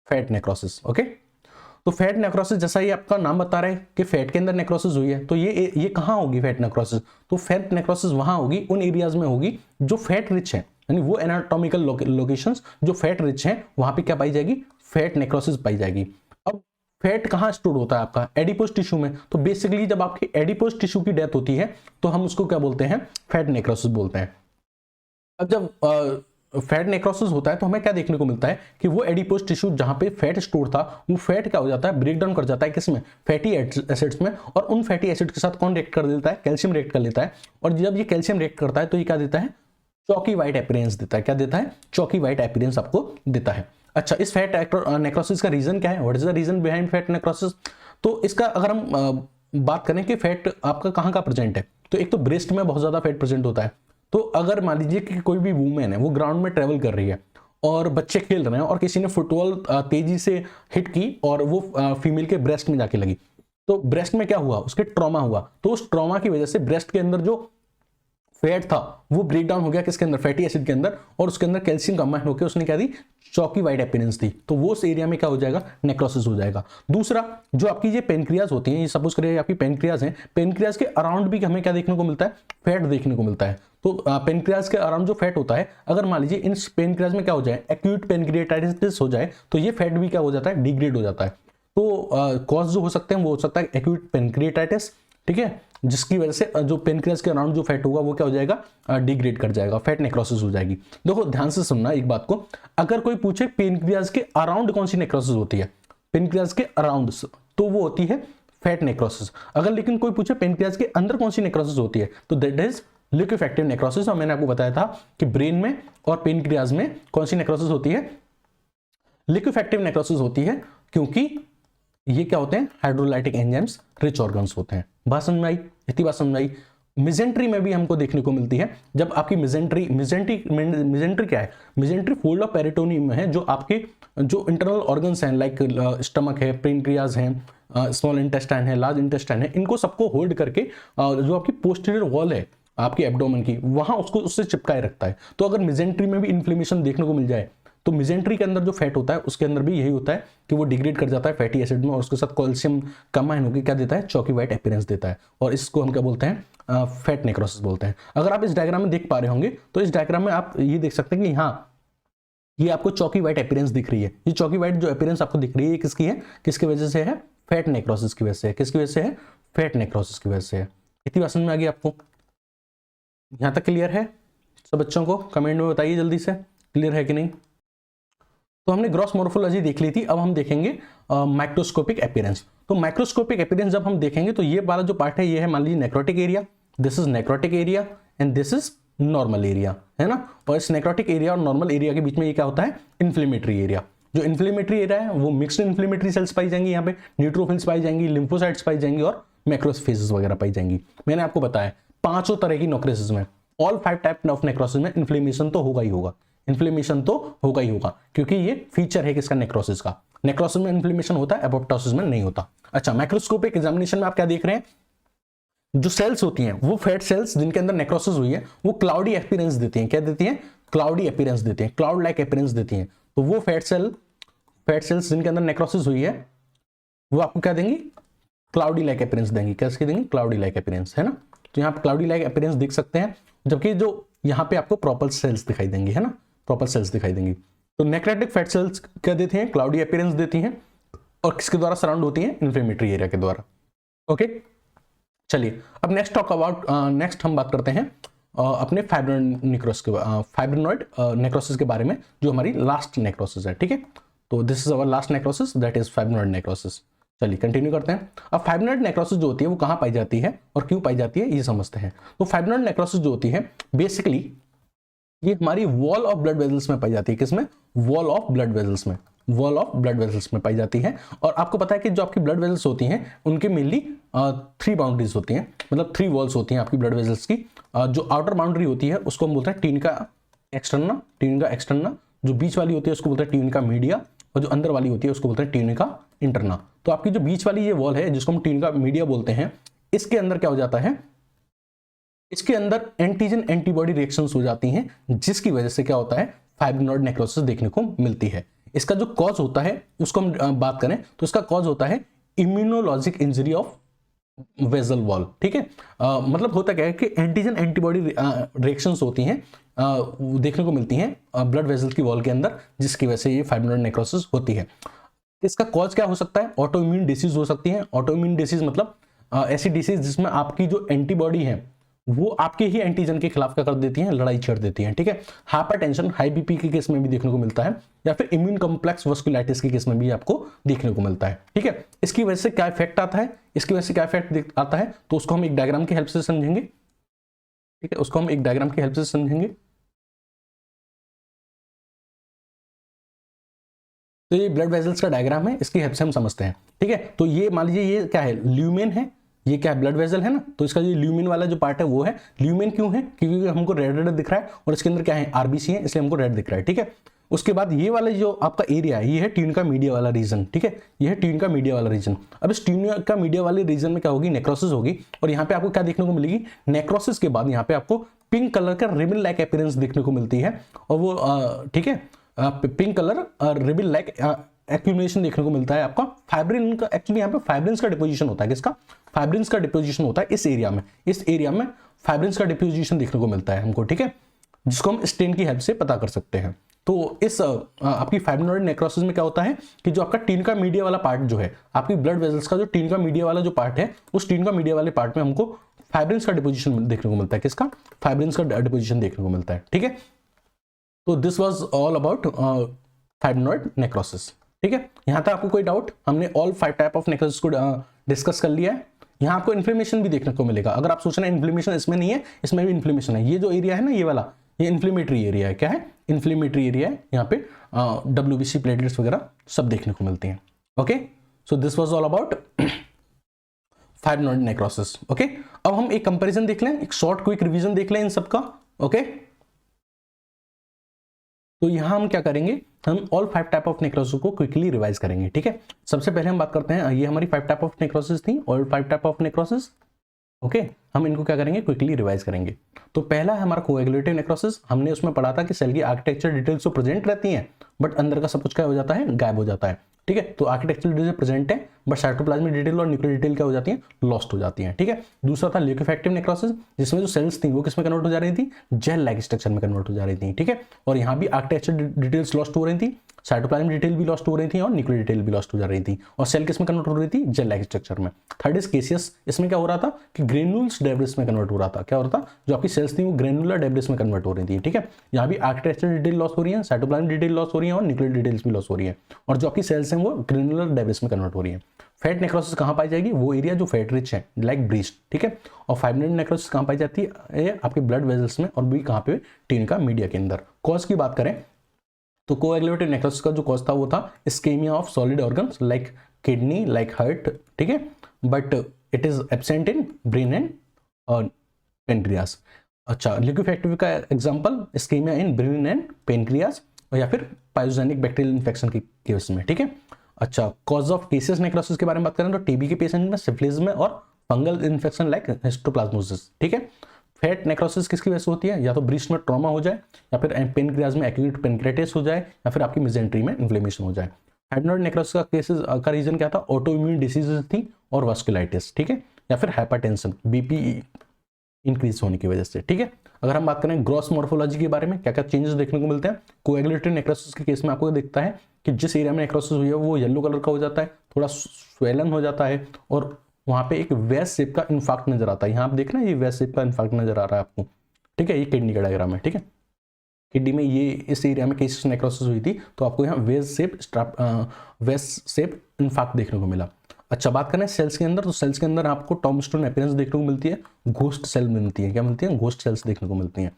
fat necrosis. Okay, तो फैट नेक्रोसिस जैसा ही आपका नाम बता रहा है कि फैट के अंदर नेक्रोसिस हुई है, तो ये कहाँ होगी फैट नेक्रोसिस, तो फैट नेक्रोसिस वहां होगी, उन एरियाज में होगी जो फैट रिच है, यानी वो एनाटॉमिकल लोकेशंस जो फैट रिच हैं, वहां पे क्या पाई जाएगी, फैट नेक्रोसिस पाई जाएगी। अब फैट कहाँ स्टोर होता है आपका, एडिपोज टिश्यू में। तो बेसिकली जब आपकी एडिपोज टिश्यू की डेथ होती है तो हम उसको क्या बोलते हैं, फैट नेक्रोसिस बोलते हैं। अब जब फैट नेक्रोसिस होता है तो हमें क्या देखने को मिलता है कि वो एडिपोज टिश्यू जहां पे फैट स्टोर था, वो फैट क्या हो जाता है, ब्रेक डाउन कर जाता है किसमें, फैटी एसिड्स में। और उन फैटी एसिड के साथ कौन रिएक्ट कर देता है, कैल्शियम रिएक्ट कर लेता है। और जब ये कैल्शियम रिएक्ट करता है तो ये क्या देता है, चॉकी व्हाइट अपीयरेंस देता है। क्या देता है, चॉकी व्हाइट अपीयरेंस आपको देता है। अच्छा, इस फैट नेक्रोसिस का रीजन क्या है, what is the reason behind fat necrosis. तो इसका अगर हम बात करें कि फैट आपका कहाँ का प्रेजेंट है, तो एक तो ब्रेस्ट में बहुत ज्यादा फैट प्रेजेंट होता है। तो अगर मान लीजिए कि कोई भी वूमेन है वो ग्राउंड में ट्रेवल कर रही है और बच्चे खेल रहे हैं और किसी ने फुटबॉल तेजी से हिट की और वो फीमेल के ब्रेस्ट में जाके लगी, तो ब्रेस्ट में क्या हुआ, उसके ट्रॉमा हुआ। तो उस ट्रॉमा की वजह से ब्रेस्ट के अंदर जो फैट था वो ब्रेक डाउन हो गया किसके अंदर, फैटी एसिड के अंदर, और उसके अंदर कैल्शियम कंबाइन होकर उसने क्या दी, चॉकी व्हाइट अपीयरेंस दी। तो वो उस एरिया में क्या हो जाएगा, नेक्रोसिस हो जाएगा। दूसरा, जो आपकी ये पेनक्रियाज होती हैं, ये सपोज करिए आपकी पेनक्रियाज हैं, पेनक्रियाज के अराउंड भी हमें क्या देखने को मिलता है, फैट देखने को मिलता है। तो पेनक्रियाज के अराउंड जो फैट होता है, अगर मान लीजिए इन पेनक्रियाज में क्या हो जाए, एक्यूट पेनक्रियाटाइटिस हो जाए, तो ये फैट भी क्या हो जाता है, डिग्रेड हो जाता है। तो कॉज जो हो सकते हैं वो हो सकता है एक्यूट पेनक्रियाटाइटिस, ठीक है, जिसकी वजह से जो पेनक्रियाज के अराउंड जो फैट होगा वो क्या हो जाएगा, डिग्रेड कर जाएगा, फैट नेक्रोसिस हो जाएगी। देखो ध्यान से सुनना एक बात को, अगर कोई पूछे पेनक्रियाज के अराउंड कौन सी नेक्रोसिस होती है, पेनक्रियाज के अराउंड, तो वो होती है फैट नेक्रोसिस। अगर लेकिन कोई पूछे पेनक्रियाज के अंदर कौन सी नेक्रोसिस होती है, तो दैट इज लिक्विफेक्टिव नेक्रोसिस। और मैंने आपको बताया था कि ब्रेन में और पेनक्रियाज में कौन सी नेक्रोसिस होती है, लिक्विफेक्टिव नेक्रोसिस होती है, क्योंकि ये क्या होते हैं, हाइड्रोलाइटिक एंजाइम्स रिच ऑर्गन्स होते हैं। बात समझ में आई, इतनी बात समझ में आई। मिजेंट्री में भी हमको देखने को मिलती है, जब आपकी मिजेंट्री क्या है, मिजेंट्री फोल्ड ऑफ पेरिटोनियम में है, जो आपके जो इंटरनल ऑर्गन्स हैं, लाइक स्टमक है, पेनक्रियाज हैं, स्मॉल इंटेस्टाइन है, लार्ज इंटेस्टाइन है, इनको सबको होल्ड करके जो आपकी पोस्टीरियर वॉल है आपकी एब्डोमेन की, वहां उसको उससे चिपकाए रखता है। तो अगर मिजेंट्री में भी इन्फ्लेमेशन देखने को मिल जाए तो मिजेंट्री के अंदर जो फैट होता है उसके अंदर भी यही होता है कि वो डिग्रेड कर जाता है फैटी एसिड में और उसके साथ कैल्शियम कंबाइन होकर क्या देता है, चॉकी वाइट अपीयरेंस देता है, और इसको हम क्या बोलते हैं, फैट नेक्रोसिस बोलते हैं। अगर आप इस डायग्राम में देख पा रहे होंगे तो इस डायग्राम में आप ये देख सकते हैं कि हाँ ये आपको चॉकी वाइट अपीयरेंस दिख रही है। ये चॉकी वाइट जो अपीयरेंस आपको दिख रही है ये किसकी है, किसकी वजह से है, फैट नेक्रोसिस की वजह से है। किसकी वजह से है, फैट नेक्रोसिस की वजह से है। इतनी बात समझ में आ गई आपको, यहां तक क्लियर है सब बच्चों को? कमेंट में बताइए जल्दी से क्लियर है कि नहीं। तो हमने ग्रॉस मोर्फोलॉजी देख ली थी, अब हम देखेंगे माइक्रोस्कोपिक अपीयरेंस। तो माइक्रोस्कोपिक अपीयरेंस जब हम देखेंगे तो ये वाला जो पार्ट है ये है मान लीजिए necrotic area, this is necrotic area and this is normal area, है ना। और इस नेक्रोटिक एरिया और नॉर्मल एरिया के बीच में ये क्या होता है, इन्फ्लेमेटरी एरिया। जो इन्फ्लेमेटरी एरिया है वो मिक्स्ड इन्फ्लेमेटरी सेल्स पाई जाएंगी, यहाँ पे न्यूट्रोफिल्स पाई जाएंगी, लिम्फोसाइट्स पाई जाएंगी और मैक्रोफेजेस वगैरह पाई जाएंगी। मैंने आपको बताया पांचों तरह की नेक्रोसिस में, ऑल 5 टाइप ऑफ नेक्रोसिस में इन्फ्लेमेशन तो होगा ही होगा, इन्फ्लेमेशन तो होगा ही होगा, क्योंकि ये फीचर है किसका, नेक्रोसिस का। नेक्रोसिस में इन्फ्लेमेशन होता है, एपोप्टोसिस में नहीं होता। अच्छा, माइक्रोस्कोपिक एग्जामिनेशन में आप क्या देख रहे हैं, जो सेल्स होती हैं वो फैट सेल्स जिनके अंदर नेक्रोसिस हुई है वो क्लाउडी अपीयरेंस देती हैं। क्या देती हैं, क्लाउडी अपीयरेंस देती हैं, क्लाउड लाइक अपीयरेंस देती हैं। तो वो फैट सेल्स जिनके अंदर नेक्रोसिस हुई है वो आपको क्या देंगी, क्लाउडी लाइक अपीयरेंस देंगी। कैसे देंगी, क्लाउडी लाइक अपीयरेंस, है ना। तो यहाँ पे क्लाउडी लाइक अपीयरेंस देख सकते हैं, जबकि जो यहाँ पे आपको प्रॉपर सेल्स दिखाई देंगी, है ना, प्रॉपर सेल्स दिखाई देंगी। तो नेक्रोटिक फैट सेल्स क्या देती हैं, क्लाउडी अपीयरेंस देती हैं, और किसके द्वारा सराउंड होती हैं, इन्फ्लेमेटरी एरिया के द्वारा। ओके, चलिए अब नेक्स्ट हम बात करते हैं अपने फाइब्रिनॉइड नेक्रोसिस के बारे में, जो हमारी लास्ट नेक्रोसिस है। ठीक है, तो this is our last necrosis, that is फाइब्रिनॉइड necrosis. चलिए कंटिन्यू करते हैं। अब फाइब्रिनॉइड नेक्रोसिस जो होती है वो कहाँ पाई जाती है और क्यों पाई जाती है ये समझते हैं। तो फाइब्रिनॉइड नेक्रोसिस जो होती है बेसिकली ये हमारी वॉल ऑफ ब्लड वेजल्स में पाई जाती है। किसमें, वॉल ऑफ ब्लड वेजल्स में, वॉल ऑफ ब्लड वेजल्स में पाई जाती है। और आपको पता है कि जो आपकी ब्लड वेजल्स होती हैं उनके मेनली 3 बाउंड्रीज होती हैं, मतलब 3 वॉल्स होती हैं आपकी ब्लड वेजल्स की। जो आउटर बाउंड्री होती है उसको हम बोलते हैं ट्यूनिका एक्सटर्ना, जो बीच वाली होती है उसको बोलते हैं ट्यूनिका मीडिया, और जो अंदर वाली होती है उसको बोलते हैं ट्यूनिका इंटरना। तो आपकी जो बीच वाली ये वॉल है जिसको हम ट्यूनिका मीडिया बोलते हैं, इसके अंदर क्या हो जाता है, इसके अंदर एंटीजन एंटीबॉडी रिएक्शंस हो जाती हैं, जिसकी वजह से क्या होता है, फाइब्रिनॉइड नेक्रोसिस देखने को मिलती है। इसका जो कॉज होता है उसको हम बात करें तो इसका कॉज होता है immunologic injury of vessel wall. ठीक है, मतलब होता क्या है कि एंटीजन एंटीबॉडी रिएक्शंस होती हैं, देखने को मिलती हैं ब्लड वेजल की वॉल के अंदर, जिसकी वजह से ये फाइब्रिनॉइड नेक्रोसिस होती है। इसका कॉज क्या हो सकता है, ऑटो इम्यून डिसीज हो सकती है। ऑटो इम्यून डिसीज मतलब ऐसी डिसीज जिसमें आपकी जो एंटीबॉडी है वो आपके ही एंटीजन के खिलाफ क्या कर देती हैं, लड़ाई छेड़ देती हैं। ठीक है, हाइपरटेंशन, हाई बीपी के केस में भी देखने को मिलता है, या फिर इम्यून कॉम्प्लेक्स वास्कुलाइटिस के केस में भी आपको देखने को मिलता है। ठीक है, इसकी वजह से क्या इफेक्ट आता है, इसकी वजह से क्या इफेक्ट आता है, तो उसको हम एक डायग्राम की हेल्प से समझेंगे। ठीक है, उसको हम एक डायग्राम की हेल्प से समझेंगे। तो ये ब्लड वेजल्स का डायग्राम है, इसकी हेल्प से हम समझते हैं। ठीक है, तो ये मान लीजिए ये क्या है, ल्यूमेन है, ये क्या है, ब्लड वेजल है ना। तो इसका ये ल्यूमेन वाला जो पार्ट है वो है। ल्यूमेन क्यों है, क्योंकि हमको रेड रेड दिख रहा है और इसके अंदर क्या है, आरबीसी है, इसलिए हमको रेड दिख रहा है। ठीक है, उसके बाद ये वाला जो आपका एरिया है ये है ट्यूनिका मीडिया वाला रीजन। ठीक है, ये है ट्यूनिका मीडिया वाला रीजन। अब इस ट्यूनिका मीडिया वाले रीजन में क्या होगी, नेक्रोसिस होगी, और यहाँ पे आपको क्या देखने को मिलेगी, नेक्रोसिस के बाद यहाँ पे आपको पिंक कलर का रिबन लाइक अपीयरेंस देखने को मिलती है। और वो ठीक है, pink colour ribbon like accumulation देखने को मिलता है आपका फाइब्रिन का। एक्चुअली यहाँ पे फाइब्रिन्स का डिपोजिशन होता है, किसका, फाइब्रिन्स का डिपोजिशन होता है इस एरिया में। इस एरिया में फाइब्रिन्स का डिपोजिशन देखने को मिलता है हमको। ठीक है, जिसको हम स्टेन की हेल्प से पता कर सकते हैं। तो इस आपकी फाइब्रिनॉइड नेक्रोसिस में क्या होता है कि जो आपका ट्यूनिका मीडिया वाला पार्ट जो है, आपकी ब्लड वेजल्स का जो ट्यूनिका मीडिया वाला जो पार्ट है, उस ट्यूनिका मीडिया वाले पार्ट में हमको फाइब्रिन्स का डिपोजिशन देखने को मिलता है। किसका, फाइब्रिन्स का डिपोजिशन देखने को मिलता है। ठीक है, तो this was all about फाइब्रिनॉइड necrosis. ठीक है, यहां तक आपको कोई डाउट, हमने ऑल 5 टाइप ऑफ नेक्रोसिस को डिस्कस कर लिया है। यहाँ आपको इन्फ्लेमेशन भी देखने को मिलेगा। अगर आप सोच रहे हैं इन्फ्लेमेशन इसमें नहीं है, इसमें भी इन्फ्लेमेशन है। ये जो एरिया है ना, ये वाला, ये इन्फ्लेमेटरी एरिया है। क्या है, इन्फ्लेमेटरी एरिया है। यहाँ पे WBC प्लेटलेट्स वगैरह सब देखने को मिलती हैं। Okay, so this was all about फाइब्रिनॉइड necrosis. Okay, अब हम एक कंपैरिजन देख लें, एक शॉर्ट क्विक रिवीजन देख लें इन सबका। ओके, तो यहां हम क्या करेंगे, हम ऑल 5 टाइप ऑफ नेक्रोसिस को क्विकली रिवाइज करेंगे। ठीक है, सबसे पहले हम बात करते हैं, ये हमारी 5 टाइप ऑफ नेक्रोसिस थी, all 5 type of necrosis. Okay हम इनको क्या करेंगे, क्विकली रिवाइज करेंगे। तो पहला है हमारा कोएगुलेटिव नेक्रोसिस। हमने उसमें पढ़ा था कि सेल की आर्किटेक्चर डिटेल्स तो प्रेजेंट रहती हैं बट अंदर का सब कुछ क्या हो जाता है, गायब हो जाता है। ठीक है, तो आर्किटेक्चर डिटेल प्रेजेंट है बट साइटोप्लाज्मिक डिटेल और न्यूक्लियर डिटेल क्या हो जाती है, लॉस्ट हो जाती है। ठीक है, दूसरा था लिक्विफेक्टिव नेक्रोसिस, जिसमें जो सेल्स थी वो किसमें कन्वर्ट हो जा रही थी, जेल लाइक स्ट्रक्चर में कन्वर्ट हो जा रही थी। ठीक है, और यहाँ भी आर्किटेक्चर डिटेल्स लॉस्ट हो रही थी, साइटोप्लाज्मिक डिटेल भी लॉस्ट हो रही थी और न्यूक्लियर डिटेल भी लॉस्ट हो जा रही थी, और सेल किसमें कन्वर्ट हो रही थी, जेल लाइक स्ट्रक्चर में। थर्ड इज केसियस, इसमें क्या हो रहा था कि ग्रेन्यूल्स डेब्रिस में कन्वर्ट हो रहा था। क्या हो रहा था, जो आपकी सेल्स थी वो ग्रेनुलर डेब्रिस में कन्वर्ट हो रही थी। ठीक है, यहाँ भी आर्किटेक्चर डिटेल लॉस हो रही है, साइटोप्लाज्मिक डिटेल लॉस हो रही है और न्यूक्लियर डिटेल्स भी लॉस हो रही है, और जो आपकी सेल्स हैं वो ग्रेनुलर डेब्रिस में कन्वर्ट हो रही है। फैट नेक्रोसिस कहाँ पाई जाएगी, वो एरिया जो फैट रिच है लाइक ब्रीस्ट। ठीक है, और फाइब्रिन नेक्रोसिस कहाँ पाई जाती है, आपके ब्लड वेजल्स में, और भी कहाँ पे, ट्यूनिका मीडिया के अंदर। कॉज की बात करें तो कोएगुलेटिव नेक्रोसिस का जो कॉज था वो था ischaemia of solid organs like kidney, like heart. ठीक है, but it is absent in brain and pancreas. अच्छा, लिक्विफेक्टिव का example ischaemia in brain and pancreas, या फिर पाइथोजेनिक बैक्टीरियल इन्फेक्शन के केस में। ठीक है, अच्छा, कॉज ऑफ केसेस नेक्रोसिस के बारे में बात करें तो टीबी के पेशेंट में, सिफिलिस में, और फंगल इन्फेक्शन लाइक हिस्टोप्लाज्मोसिस। ठीक है, फैट नेक्रोसिस किसकी वजह से होती है, या तो ब्रीस्ट में ट्रॉमा हो जाए, या फिर पेनक्रियाज में एक्यूट पेनक्रियाटिस हो जाए, या फिर आपकी मेजेंट्री में इन्फ्लेमेशन हो जाए। फाइब्रोइड नेक्रोसिस का केसेस का रीजन क्या था, ऑटो इम्यून डिसीजेज थी और वास्कुलाइटिस। ठीक है, या फिर हाइपरटेंशन, बीपी इंक्रीज होने की वजह से। ठीक है, अगर हम बात करें ग्रॉस मॉर्फोलॉजी के बारे में, क्या क्या चेंजेस देखने को मिलते हैं, कोएगुलेटिव नेक्रोसिस के केस में आपको दिखता है कि जिस एरिया में नेक्रोसिस हुई है वो येलो कलर का हो जाता है, थोड़ा स्वेलन हो जाता है, और वहां पे एक वेस्ट शेप का इन्फाक्ट नजर आता है। यहाँ आप देख रहे हैं ये वेस्ट शेप का इन्फाक्ट नजर आ रहा है आपको। ठीक है, ये किडनी का डायग्राम है। ठीक है, किडनी में ये इस एरिया में केसेस नेक्रोसिस हुई थी तो आपको यहाँ वेस्ट शेप इन्फाक्ट देखने को मिला। अच्छा, बात करें सेल्स के अंदर, तो सेल्स के अंदर आपको टॉम्बस्टोन अपीयरेंस देखने को मिलती है, घोस्ट सेल मिलती है। क्या मिलती है, घोस्ट सेल्स देखने को मिलती हैं।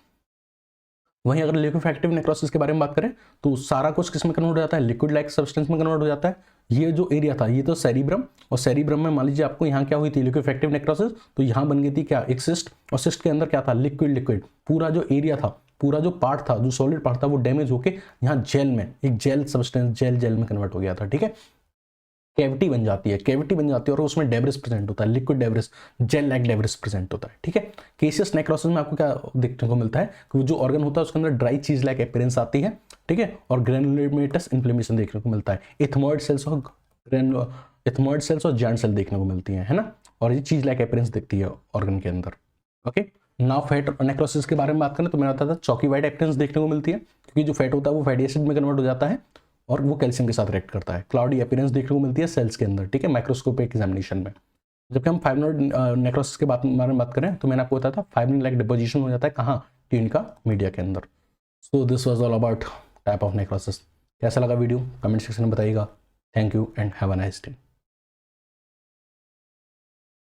वहीं अगर लिक्विफेक्टिव नेक्रोसिस के बारे में बात करें तो सारा कुछ किस में कन्वर्ट हो जाता है, लिक्विड लाइक सब्सटेंस में कन्वर्ट हो जाता है। ये जो एरिया था ये तो सेरिब्रम, और सेरिब्रम में मान लीजिए आपको यहाँ क्या हुई थी, लिक्विफेक्टिव नेक्रोसिस, तो यहाँ बन गई थी क्या, एक सिस्ट, और सिस्ट के अंदर क्या था, लिक्विड। पूरा जो एरिया था, पूरा जो पार्ट था, जो सॉलिड पार्ट था, वो डैमेज होके यहाँ जेल में, एक जेल सब्सटेंस, जेल में कन्वर्ट हो गया था। ठीक है, कैविटी बन जाती है और उसमें डेब्रिस प्रेजेंट होता है, liquid debris, gel like debris present होता है। ठीक है, केसियस नेक्रोसिस में आपको क्या देखने को मिलता है कि वो जो ऑर्गन होता है उसके अंदर ड्राई चीज लाइक अपीयरेंस आती है। ठीक है, और ग्रेनुलोमेटस इन्फ्लेमेशन देखने को मिलता है, इथमॉइड सेल्स और जायंट सेल देखने को मिलती है ना, और ये चीज लाइक अपीयरेंस दिखती है ऑर्गन के अंदर। ओके, नाउ फैट नेक्रोसिस के बारे में बात करें तो मैंने बताया था चॉकी वाइट अपीयरेंस देखने को मिलती है, क्योंकि जो फैट होता है वो फैटी एसिड में कन्वर्ट हो जाता है और वो कैल्शियम के साथ रिएक्ट करता है। क्लाउडी अपीयरेंस देखने को मिलती है सेल्स के अंदर। ठीक है, माइक्रोस्कोपिक एग्जामिनेशन में। जबकि हम फाइब्रोइड नेक्रोसिस के बारे में बात करें तो मैंने आपको बताया था फाइब्रिन लाइक डिपोजिशन हो जाता है कहाँ, ट्यूनिका मीडिया के अंदर। सो this was all about type of necrosis. कैसा लगा वीडियो, कमेंट सेक्शन में बताइएगा। Thank you and have a nice day.